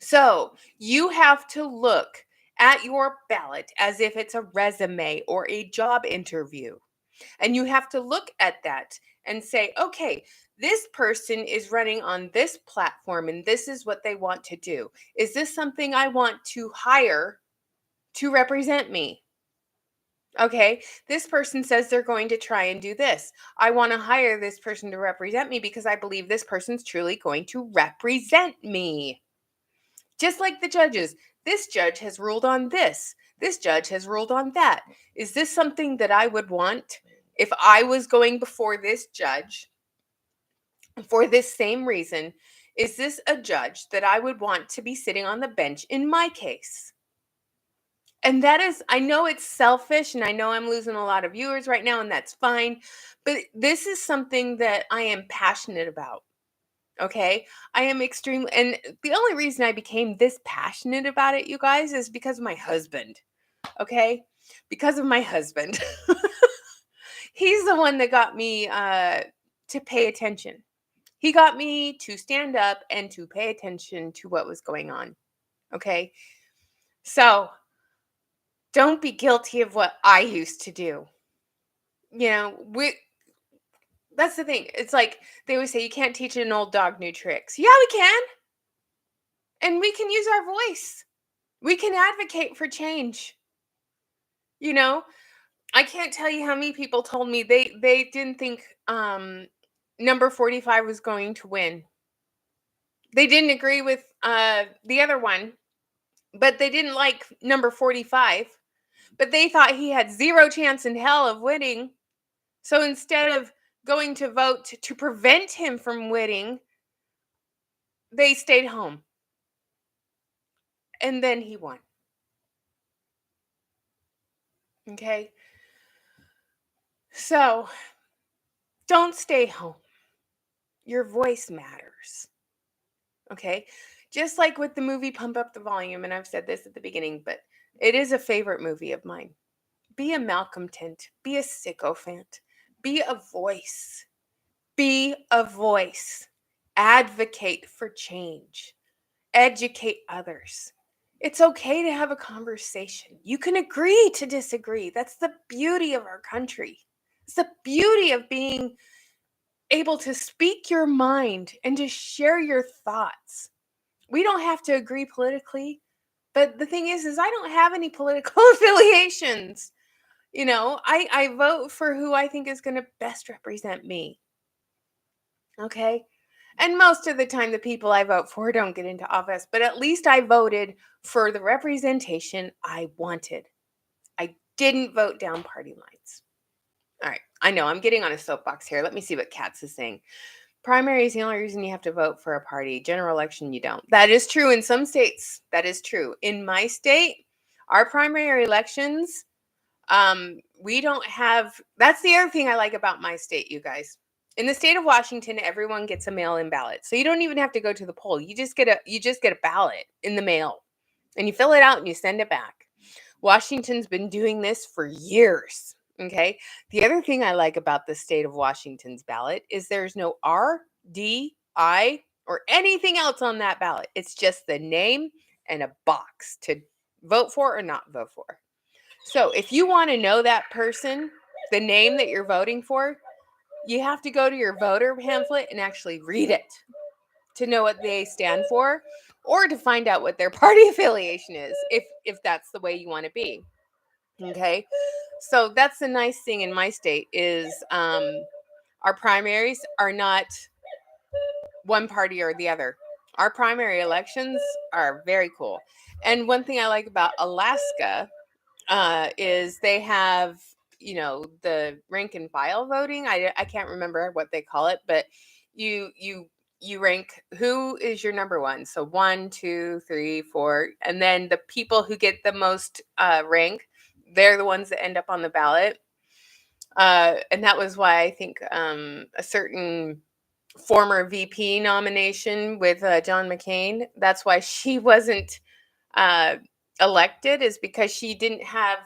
So you have to look at your ballot as if it's a resume or a job interview. And you have to look at that and say, okay, this person is running on this platform and this is what they want to do. Is this something I want to hire to represent me? Okay, this person says they're going to try and do this. I want to hire this person to represent me because I believe this person's truly going to represent me. Just like the judges, this judge has ruled on this. This judge has ruled on that. Is this something that I would want if I was going before this judge for this same reason? Is this a judge that I would want to be sitting on the bench in my case? And that is, I know it's selfish and I know I'm losing a lot of viewers right now, and that's fine. But this is something that I am passionate about. Okay. I am extremely, and the only reason I became this passionate about it, you guys, is because of my husband. Okay. Because of my husband. He's the one that got me to pay attention. He got me to stand up and to pay attention to what was going on. Okay. So don't be guilty of what I used to do. You know, that's the thing. It's like they always say you can't teach an old dog new tricks. Yeah, we can. And we can use our voice. We can advocate for change. You know, I can't tell you how many people told me they didn't think number 45 was going to win. They didn't agree with the other one, but they didn't like number 45. But they thought he had zero chance in hell of winning. So instead of going to vote to prevent him from winning, they stayed home. And then he won. Okay? So don't stay home. Your voice matters. Okay? Just like with the movie Pump Up the Volume, and I've said this at the beginning, but it is a favorite movie of mine. Be a malcontent. Be a sycophant. Be a voice. Be a voice. Advocate for change. Educate others. It's okay to have a conversation. You can agree to disagree. That's the beauty of our country. It's the beauty of being able to speak your mind and to share your thoughts. We don't have to agree politically, but the thing is I don't have any political affiliations. You know, I vote for who I think is going to best represent me. Okay? And most of the time, the people I vote for don't get into office, but at least I voted for the representation I wanted. I didn't vote down party lines. All right. I know I'm getting on a soapbox here. Let me see what Katz is saying. Primary is the only reason you have to vote for a party. General election, you don't. That is true in some states. That is true. In my state, our primary elections, we don't have. That's the other thing I like about my state, you guys. In the state of Washington, everyone gets a mail-in ballot, so you don't even have to go to the poll. You just get a ballot in the mail, and you fill it out and you send it back. Washington's been doing this for years. Okay. The other thing I like about the state of Washington's ballot is there's no R, D, I, or anything else on that ballot. It's just the name and a box to vote for or not vote for. So if you want to know that person, the name that you're voting for, you have to go to your voter pamphlet and actually read it to know what they stand for, or to find out what their party affiliation is, if that's the way you want to be. Okay. So that's the nice thing in my state is our primaries are not one party or the other. Our primary elections are very cool. And one thing I like about Alaska is they have, the rank and file voting. I can't remember what they call it, but you rank who is your number one. So 1, 2, 3, 4, and then the people who get the most rank, they're the ones that end up on the ballot. And that was why I think a certain former VP nomination with John McCain, that's why she wasn't elected, is because she didn't have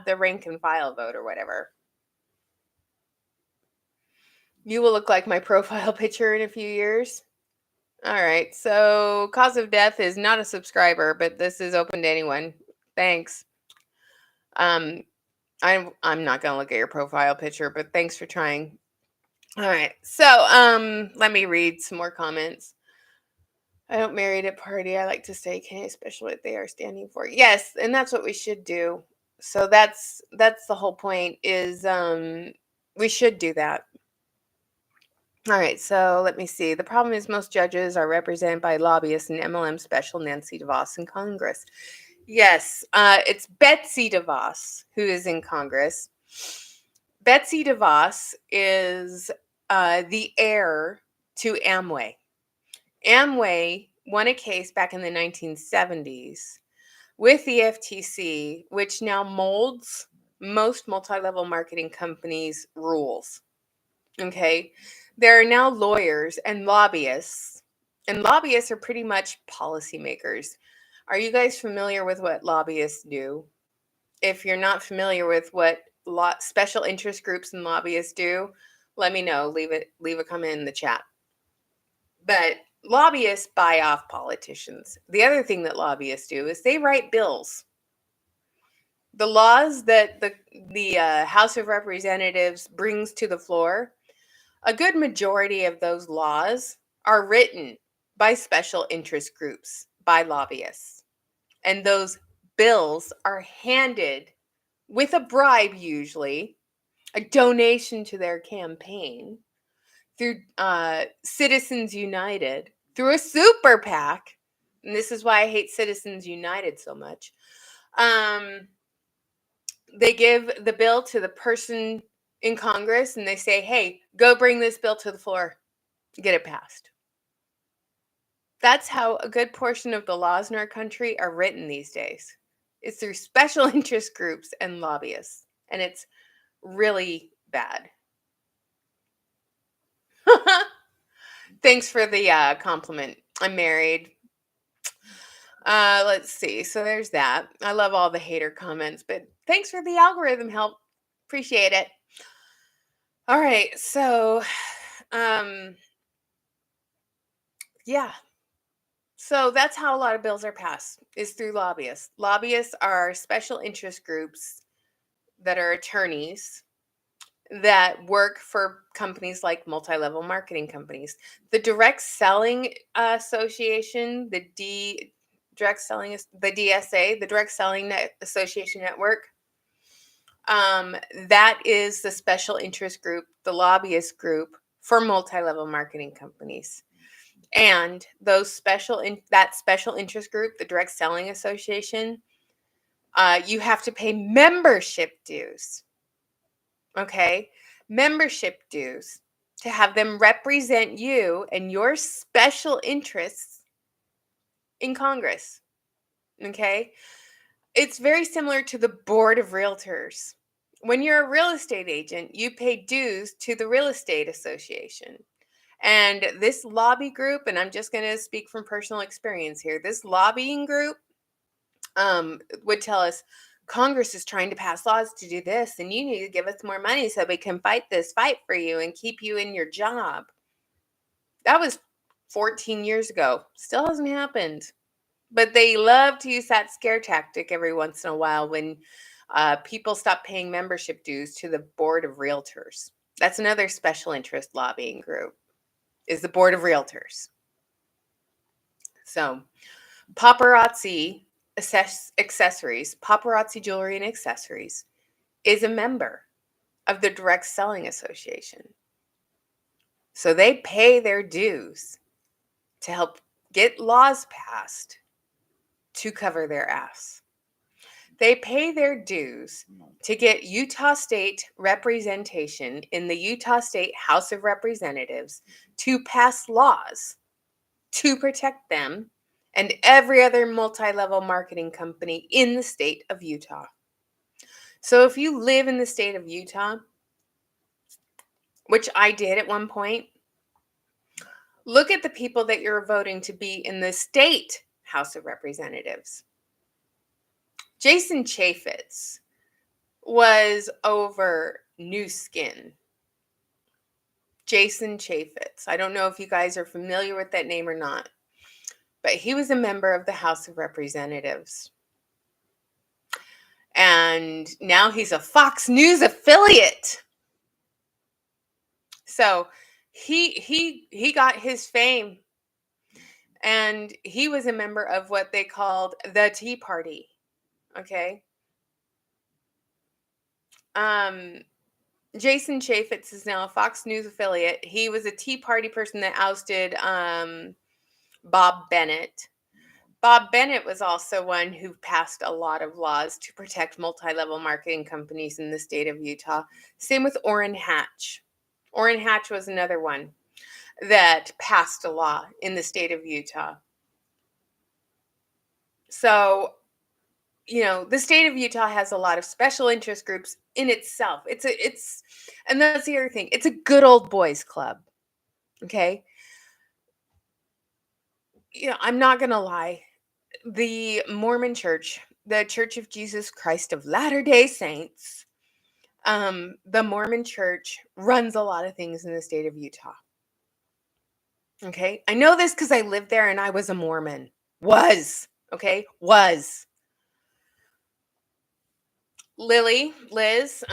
the rank and file vote or whatever. You will look like my profile picture in a few years. All right. So cause of death is not a subscriber, but this is open to anyone. Thanks. I'm not gonna look at your profile picture, but thanks for trying. All right. So let me read some more comments. I don't marry at party. I like to stay K, especially what they are standing for. Yes, and that's what we should do. So that's the whole point is we should do that. All right, so let me see. The problem is most judges are represented by lobbyists and MLM special Nancy DeVos in Congress. Yes, it's Betsy DeVos who is in Congress. Betsy DeVos is the heir to Amway. Amway won a case back in the 1970s with the FTC, which now molds most multi-level marketing companies' rules. Okay. There are now lawyers and lobbyists are pretty much policymakers. Are you guys familiar with what lobbyists do? If you're not familiar with what special interest groups and lobbyists do, let me know. Leave a comment in the chat. But lobbyists buy off politicians. The other thing that lobbyists do is they write bills. The laws that the House of Representatives brings to the floor, a good majority of those laws are written by special interest groups, by lobbyists. And those bills are handed with a bribe, usually, a donation to their campaign, through Citizens United, through a super PAC. And this is why I hate Citizens United so much. They give the bill to the person in Congress and they say, hey, go bring this bill to the floor, get it passed. That's how a good portion of the laws in our country are written these days. It's through special interest groups and lobbyists, and it's really bad. Thanks for the compliment. I'm married. Let's see. So there's that. I love all the hater comments, but thanks for the algorithm help. Appreciate it. All right. So, yeah. So that's how a lot of bills are passed, is through lobbyists. Lobbyists are special interest groups that are attorneys that work for companies like multi-level marketing companies. The Direct Selling Association, the DSA, the Direct Selling Association Network, that is the special interest group, the lobbyist group for multi-level marketing companies. And that special interest group, the Direct Selling Association, You have to pay membership dues. Okay? Membership dues to have them represent you and your special interests in Congress. Okay? It's very similar to the board of realtors. When you're a real estate agent, you pay dues to the real estate association. And this lobby group, and I'm just going to speak from personal experience here, this lobbying group would tell us Congress is trying to pass laws to do this, and you need to give us more money so we can fight this fight for you and keep you in your job. That was 14 years ago. Still hasn't happened. But they love to use that scare tactic every once in a while when people stop paying membership dues to the Board of Realtors. That's another special interest lobbying group, is the Board of Realtors. So, paparazzi accessories, paparazzi jewelry and accessories, is a member of the Direct Selling Association. So they pay their dues to help get laws passed to cover their ass. They pay their dues to get Utah State representation in the Utah State House of Representatives to pass laws to protect them and every other multi-level marketing company in the state of Utah. So if you live in the state of Utah, which I did at one point, look at the people that you're voting to be in the state House of Representatives. Jason Chaffetz was over New Skin. Jason Chaffetz. I don't know if you guys are familiar with that name or not, but he was a member of the House of Representatives. And now he's a Fox News affiliate. So he got his fame, and he was a member of what they called the Tea Party. Okay. Jason Chaffetz is now a Fox News affiliate. He was a Tea Party person that ousted Bob Bennett. Bob Bennett was also one who passed a lot of laws to protect multi-level marketing companies in the state of Utah. Same with Orrin Hatch. Orrin Hatch was another one that passed a law in the state of Utah. So, you know, the state of Utah has a lot of special interest groups in itself. And that's the other thing. It's a good old boys club. Okay. You know, I'm not going to lie. The Mormon Church, the Church of Jesus Christ of Latter-day Saints, the Mormon Church runs a lot of things in the state of Utah. Okay. I know this because I lived there and I was a Mormon. Was. Liz,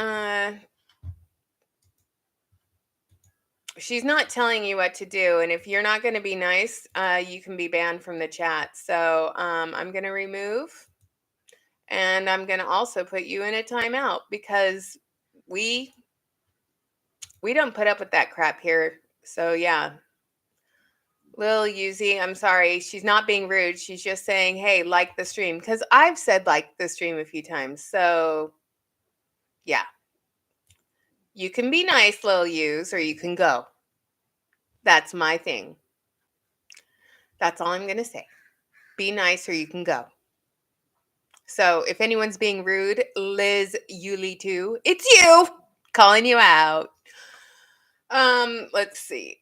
she's not telling you what to do. And if you're not going to be nice, you can be banned from the chat. So I'm going to remove, and I'm going to also put you in a timeout because we don't put up with that crap here. So yeah. Lil Yuzi, I'm sorry. She's not being rude. She's just saying, hey, like the stream. Because I've said like the stream a few times. So yeah. You can be nice, Lil Yuz, or you can go. That's my thing. That's all I'm going to say. Be nice or you can go. So if anyone's being rude, Liz Yuli too, it's you calling you out. Let's see.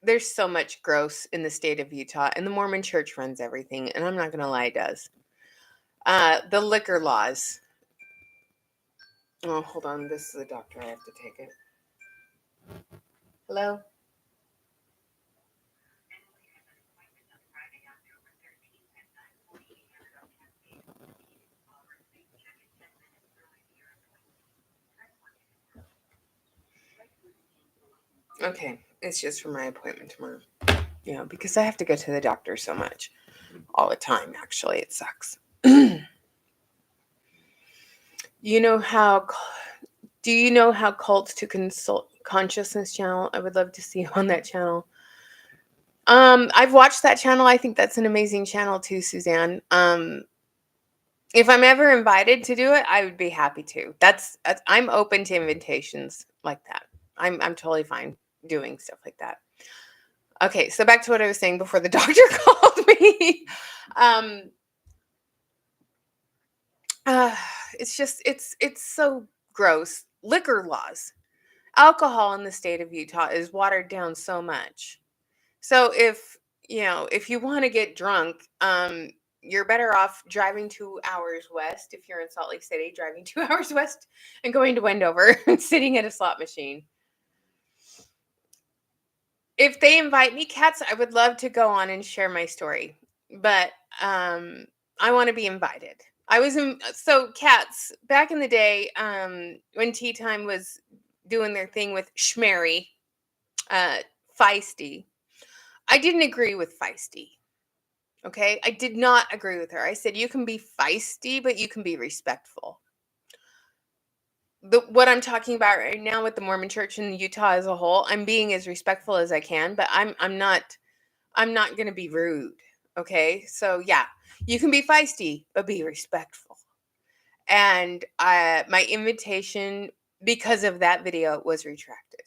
There's so much gross in the state of Utah, and the Mormon Church runs everything, and I'm not gonna lie, it does. The liquor laws. Oh, hold on. This is the doctor. I have to take it. Hello? Okay. It's just for my appointment tomorrow. Yeah, because I have to go to the doctor so much. All the time, actually. It sucks. You know how... Do you know how Cults to Consult Consciousness channel? I would love to see you on that channel. I've watched that channel. I think that's an amazing channel too, Suzanne. If I'm ever invited to do it, I would be happy to. I'm open to invitations like that. I'm totally fine doing stuff like that. Okay, so back to what I was saying before the doctor called me. Um, it's so gross. Liquor laws. Alcohol in the state of Utah is watered down so much. So if you want to get drunk, you're better off driving 2 hours west. If you're in Salt Lake City, driving 2 hours west and going to Wendover and sitting at a slot machine. If they invite me, cats, I would love to go on and share my story, but I want to be invited. So cats back in the day, when Tea Time was doing their thing with Schmary, uh, Feisty. I didn't agree with Feisty. Okay, I did not agree with her. I said you can be feisty, but you can be respectful. What I'm talking about right now with the Mormon Church in Utah as a whole, I'm being as respectful as I can, but I'm not going to be rude. Okay, so yeah, you can be feisty, but be respectful. And my invitation, because of that video, was retracted.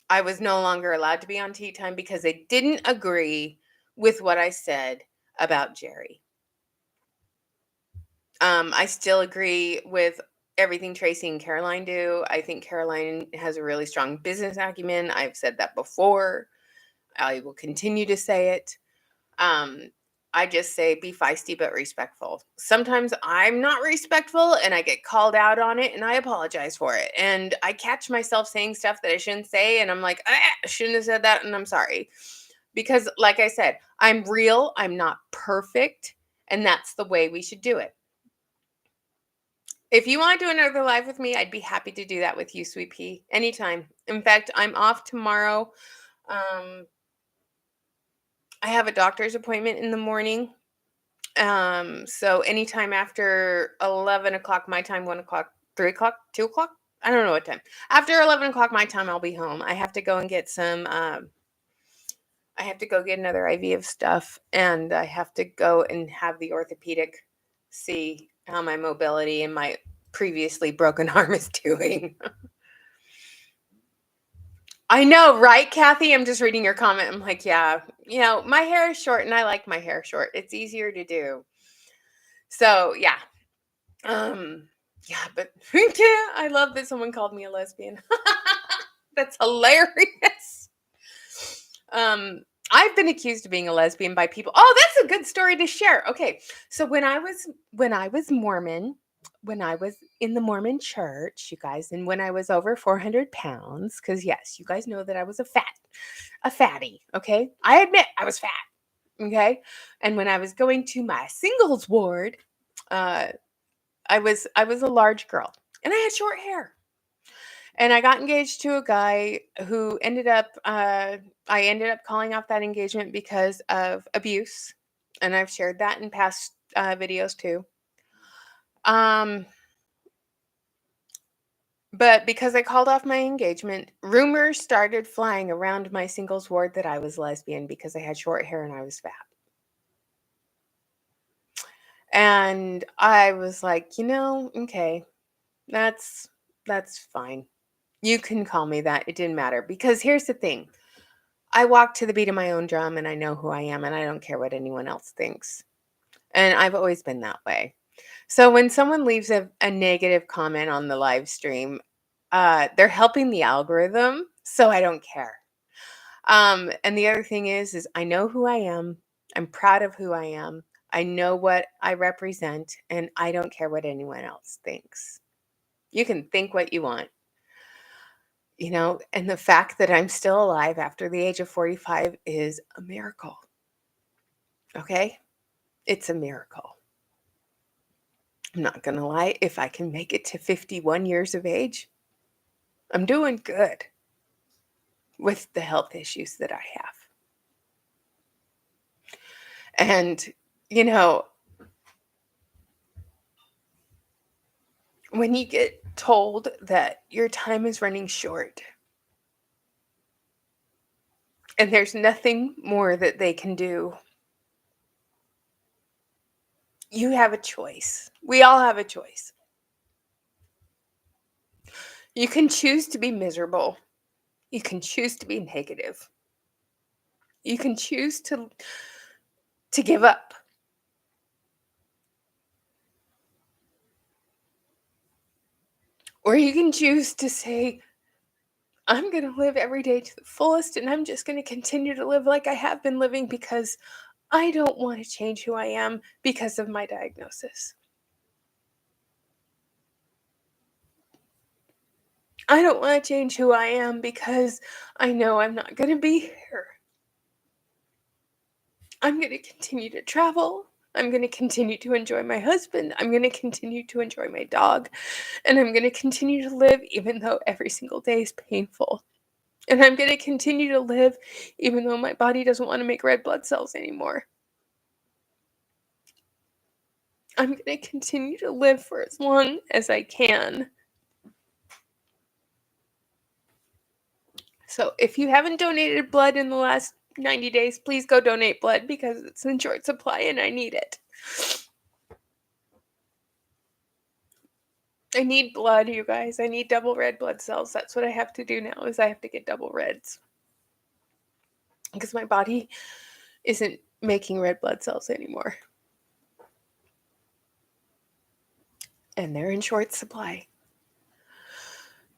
I was no longer allowed to be on Tea Time because they didn't agree with what I said about Jerry. I still agree with everything Tracy and Caroline do. I think Caroline has a really strong business acumen. I've said that before. I will continue to say it. I just say be feisty but respectful. Sometimes I'm not respectful and I get called out on it and I apologize for it. And I catch myself saying stuff that I shouldn't say and I'm like, I shouldn't have said that and I'm sorry. Because like I said, I'm real, I'm not perfect, and that's the way we should do it. If you want to do another live with me, I'd be happy to do that with you, Sweet Pea, anytime. In fact, I'm off tomorrow. I have a doctor's appointment in the morning. So anytime after 11 o'clock my time, 1 o'clock, 3 o'clock, 2 o'clock, I don't know what time. After 11 o'clock my time, I'll be home. I have to go and get I have to go get another IV of stuff, and I have to go and have the orthopedic see how my mobility and my previously broken arm is doing. I know, right, Kathy? I'm just reading your comment. I'm like, yeah, my hair is short and I like my hair short. It's easier to do. So, yeah. Yeah, but yeah, I love that someone called me a lesbian. That's hilarious. I've been accused of being a lesbian by people. Oh, that's a good story to share. Okay. So when I was Mormon, when I was in the Mormon church, you guys, and when I was over 400 pounds, because yes, you guys know that I was a fatty. Okay. I admit I was fat. Okay. And when I was going to my singles ward, I was a large girl and I had short hair. And I got engaged to a guy who I ended up calling off that engagement because of abuse. And I've shared that in past videos too. But because I called off my engagement, rumors started flying around my singles ward that I was lesbian because I had short hair and I was fat. And I was like, okay, that's fine. You can call me that. It didn't matter. Because here's the thing. I walk to the beat of my own drum and I know who I am and I don't care what anyone else thinks. And I've always been that way. So when someone leaves a negative comment on the live stream, they're helping the algorithm. So I don't care. And the other thing is I know who I am. I'm proud of who I am. I know what I represent and I don't care what anyone else thinks. You can think what you want. And the fact that I'm still alive after the age of 45 is a miracle. Okay? It's a miracle. I'm not going to lie. If I can make it to 51 years of age, I'm doing good with the health issues that I have. And, when you get told that your time is running short, And there's nothing more that they can do. You have a choice. We all have a choice. You can choose to be miserable. You can choose to be negative. You can choose to give up. Or you can choose to say, I'm going to live every day to the fullest, and I'm just going to continue to live like I have been living because I don't want to change who I am because of my diagnosis. I don't want to change who I am because I know I'm not going to be here. I'm going to continue to travel. I'm going to continue to enjoy my husband. I'm going to continue to enjoy my dog. And I'm going to continue to live even though every single day is painful. And I'm going to continue to live even though my body doesn't want to make red blood cells anymore. I'm going to continue to live for as long as I can. So if you haven't donated blood in the last 90 days, please go donate blood because it's in short supply and I need it. I need blood, you guys. I need double red blood cells. That's what I have to do now is I have to get double reds. Because my body isn't making red blood cells anymore. And they're in short supply.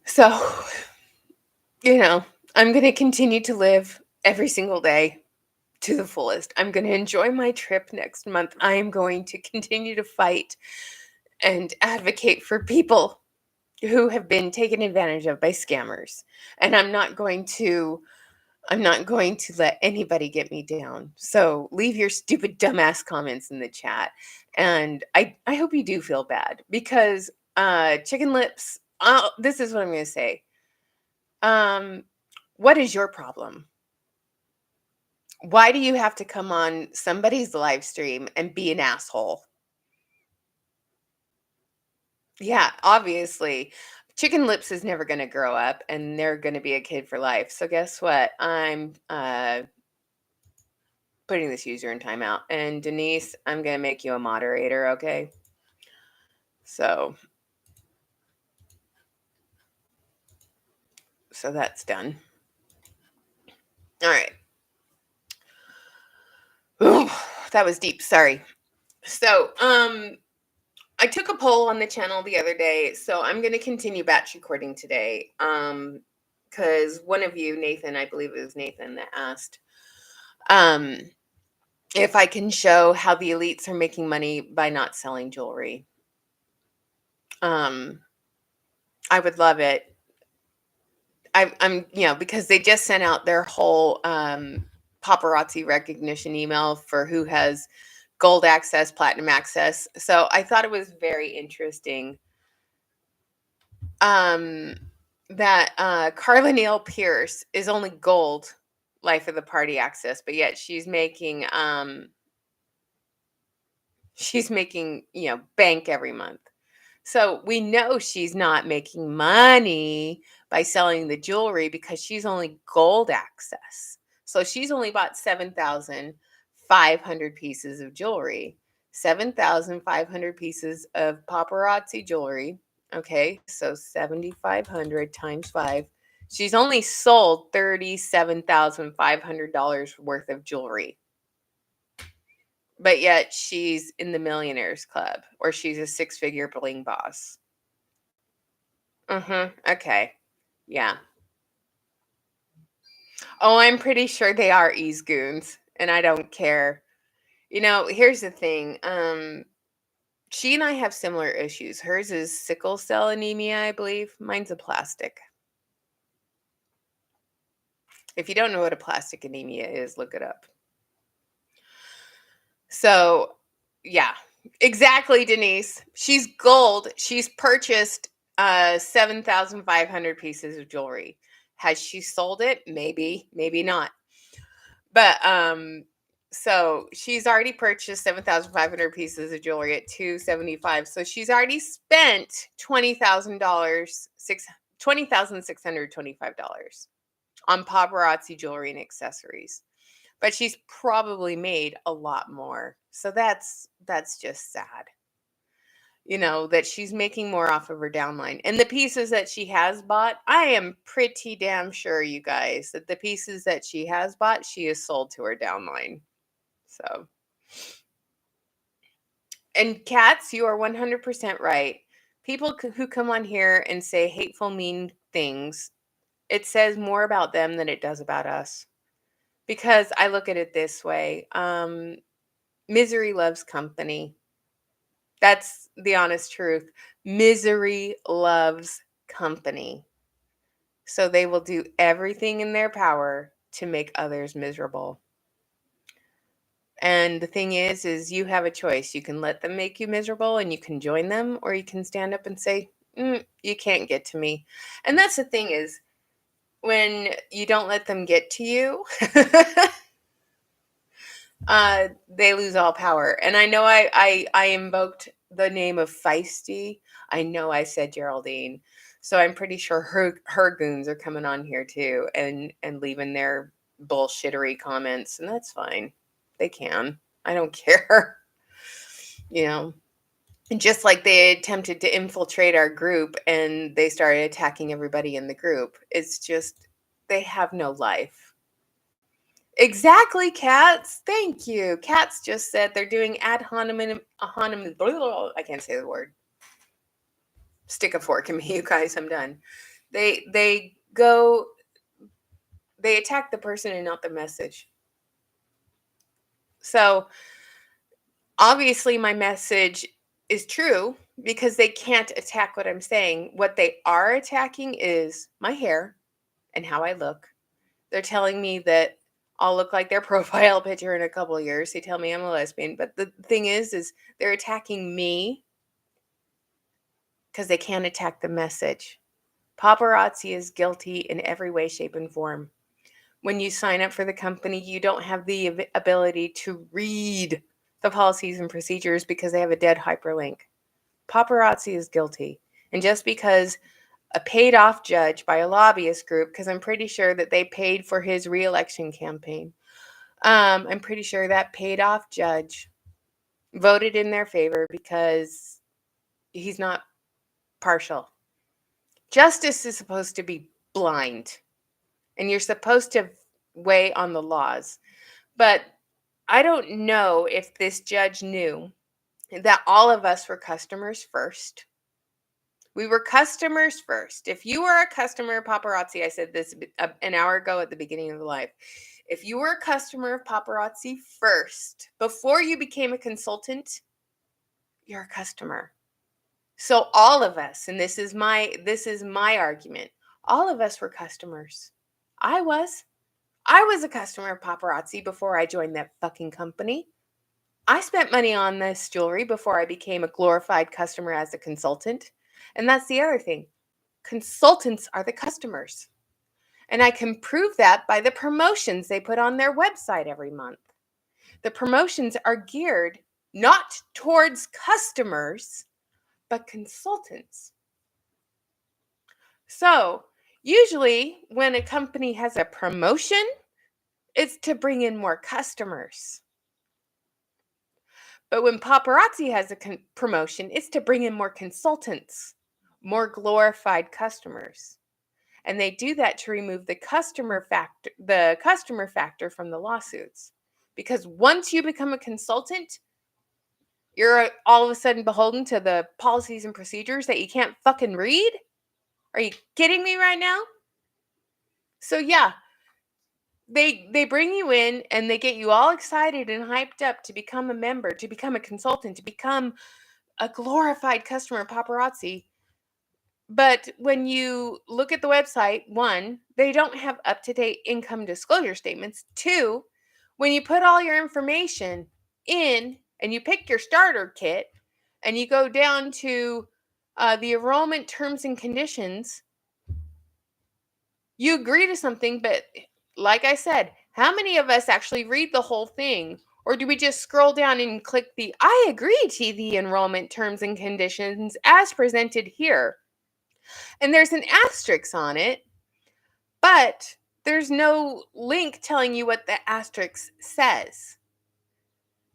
So, I'm going to continue to live every single day to the fullest. I'm going to enjoy my trip next month. I am going to continue to fight and advocate for people who have been taken advantage of by scammers. And I'm not going to let anybody get me down. So leave your stupid dumbass comments in the chat. And I hope you do feel bad because chicken lips, this is what I'm going to say. What is your problem? Why do you have to come on somebody's live stream and be an asshole? Yeah, obviously. Chicken Lips is never going to grow up and they're going to be a kid for life. So guess what? I'm putting this user in timeout. And Denise, I'm going to make you a moderator, okay? So that's done. All right. Ooh, that was deep. Sorry. So, I took a poll on the channel the other day, so I'm going to continue batch recording today. Because one of you, Nathan, I believe it was Nathan that asked, if I can show how the elites are making money by not selling jewelry. I would love it. I'm because they just sent out their whole paparazzi recognition email for who has gold access, platinum access. So I thought it was very interesting that Carla Neal Pierce is only gold life of the party access, but yet she's making bank every month. So we know she's not making money by selling the jewelry because she's only gold access. So she's only bought 7,500 pieces of jewelry, 7,500 pieces of paparazzi jewelry. Okay, so 7,500 times 5. She's only sold $37,500 worth of jewelry. But yet she's in the millionaires club or she's a 6-figure bling boss. Okay. Yeah. Oh, I'm pretty sure they are ease goons and I don't care. Here's the thing. She and I have similar issues. Hers is sickle cell anemia, I believe. Mine's aplastic. If you don't know what aplastic anemia is, look it up. So, yeah, exactly, Denise. She's gold. She's purchased 7,500 pieces of jewelry. Has she sold it? Maybe, maybe not. But so she's already purchased 7,500 pieces of jewelry at $275. So she's already spent $20,625. on paparazzi jewelry and accessories. But she's probably made a lot more. So that's just sad. That she's making more off of her downline. And the pieces that she has bought, I am pretty damn sure, you guys, that the pieces that she has bought, she has sold to her downline. So, and Cats, you are 100% right. People who come on here and say hateful, mean things, it says more about them than it does about us. Because I look at it this way. Misery loves company. That's the honest truth. Misery loves company. So they will do everything in their power to make others miserable. And the thing is you have a choice. You can let them make you miserable and you can join them, or you can stand up and say, you can't get to me. And that's the thing is, when you don't let them get to you, they lose all power. And I know I invoked the name of Feisty. I know I said Geraldine. So I'm pretty sure her goons are coming on here too and leaving their bullshittery comments. And that's fine. They can. I don't care. And just like they attempted to infiltrate our group and they started attacking everybody in the group. It's just, they have no life. Exactly, Cats. Thank you. Cats just said they're doing ad hominem. I can't say the word. Stick a fork in me, you guys. I'm done. They attack the person and not the message. So obviously my message is true because they can't attack what I'm saying. What they are attacking is my hair and how I look. They're telling me that I'll look like their profile picture in a couple of years. They tell me I'm a lesbian. But the thing is they're attacking me because they can't attack the message. Paparazzi is guilty in every way, shape, and form. When you sign up for the company, you don't have the ability to read the policies and procedures because they have a dead hyperlink. Paparazzi is guilty. And just because a paid off judge by a lobbyist group, because I'm pretty sure that they paid for his re-election campaign. I'm pretty sure that paid off judge voted in their favor because he's not partial. Justice is supposed to be blind, and you're supposed to weigh on the laws. But I don't know if this judge knew that all of us were customers first. We were customers first. If you were a customer of paparazzi, I said this an hour ago at the beginning of the live. If you were a customer of paparazzi first, before you became a consultant, you're a customer. So all of us, and this is my argument, all of us were customers. I was a customer of paparazzi before I joined that fucking company. I spent money on this jewelry before I became a glorified customer as a consultant. And that's the other thing. Consultants are the customers. And I can prove that by the promotions they put on their website every month. The promotions are geared not towards customers, but consultants. So, usually when a company has a promotion, it's to bring in more customers. But when paparazzi has a promotion, it's to bring in more consultants, more glorified customers. And they do that to remove the customer factor from the lawsuits. Because once you become a consultant, you're all of a sudden beholden to the policies and procedures that you can't fucking read? Are you kidding me right now? So yeah, they bring you in and they get you all excited and hyped up to become a member, to become a consultant, to become a glorified customer of paparazzi. But when you look at the website, one, they don't have up-to-date income disclosure statements. Two, when you put all your information in and you pick your starter kit and you go down to the enrollment terms and conditions, you agree to something, but like I said, how many of us actually read the whole thing? Or do we just scroll down and click the I agree to the enrollment terms and conditions as presented here? And there's an asterisk on it, but There's no link telling you what the asterisk says.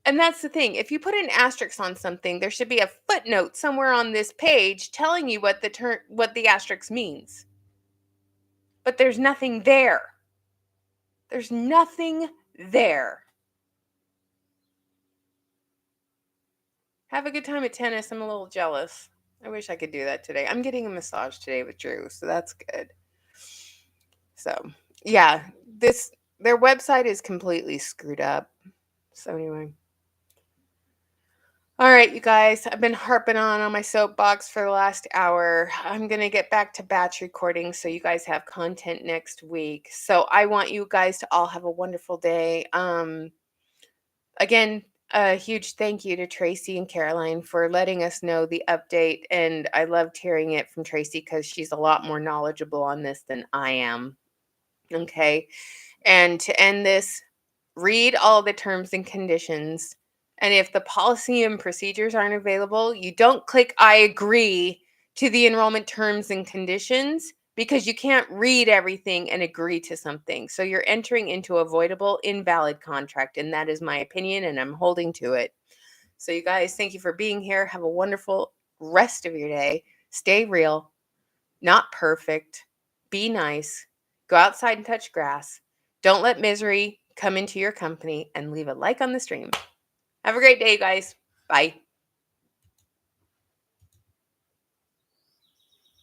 And that's the thing. If you put an asterisk on something, there should be a footnote somewhere on this page telling you what the asterisk means. But there's nothing there. There's nothing there. Have a good time at tennis. I'm a little jealous. I wish I could do that today. I'm getting a massage today with Drew, so that's good. So, yeah, their website is completely screwed up. So anyway. All right, you guys, I've been harping on my soapbox for the last hour. I'm going to get back to batch recording so you guys have content next week. So I want you guys to all have a wonderful day. Again, a huge thank you to Tracy and Caroline for letting us know the update. And I loved hearing it from Tracy because she's a lot more knowledgeable on this than I am. Okay. And to end this, read all the terms and conditions. And if the policy and procedures aren't available, you don't click I agree to the enrollment terms and conditions because you can't read everything and agree to something. So you're entering into a voidable, invalid contract. And that is my opinion, and I'm holding to it. So, you guys, thank you for being here. Have a wonderful rest of your day. Stay real, not perfect. Be nice. Go outside and touch grass. Don't let misery come into your company, and leave a like on the stream. Have a great day, guys. Bye.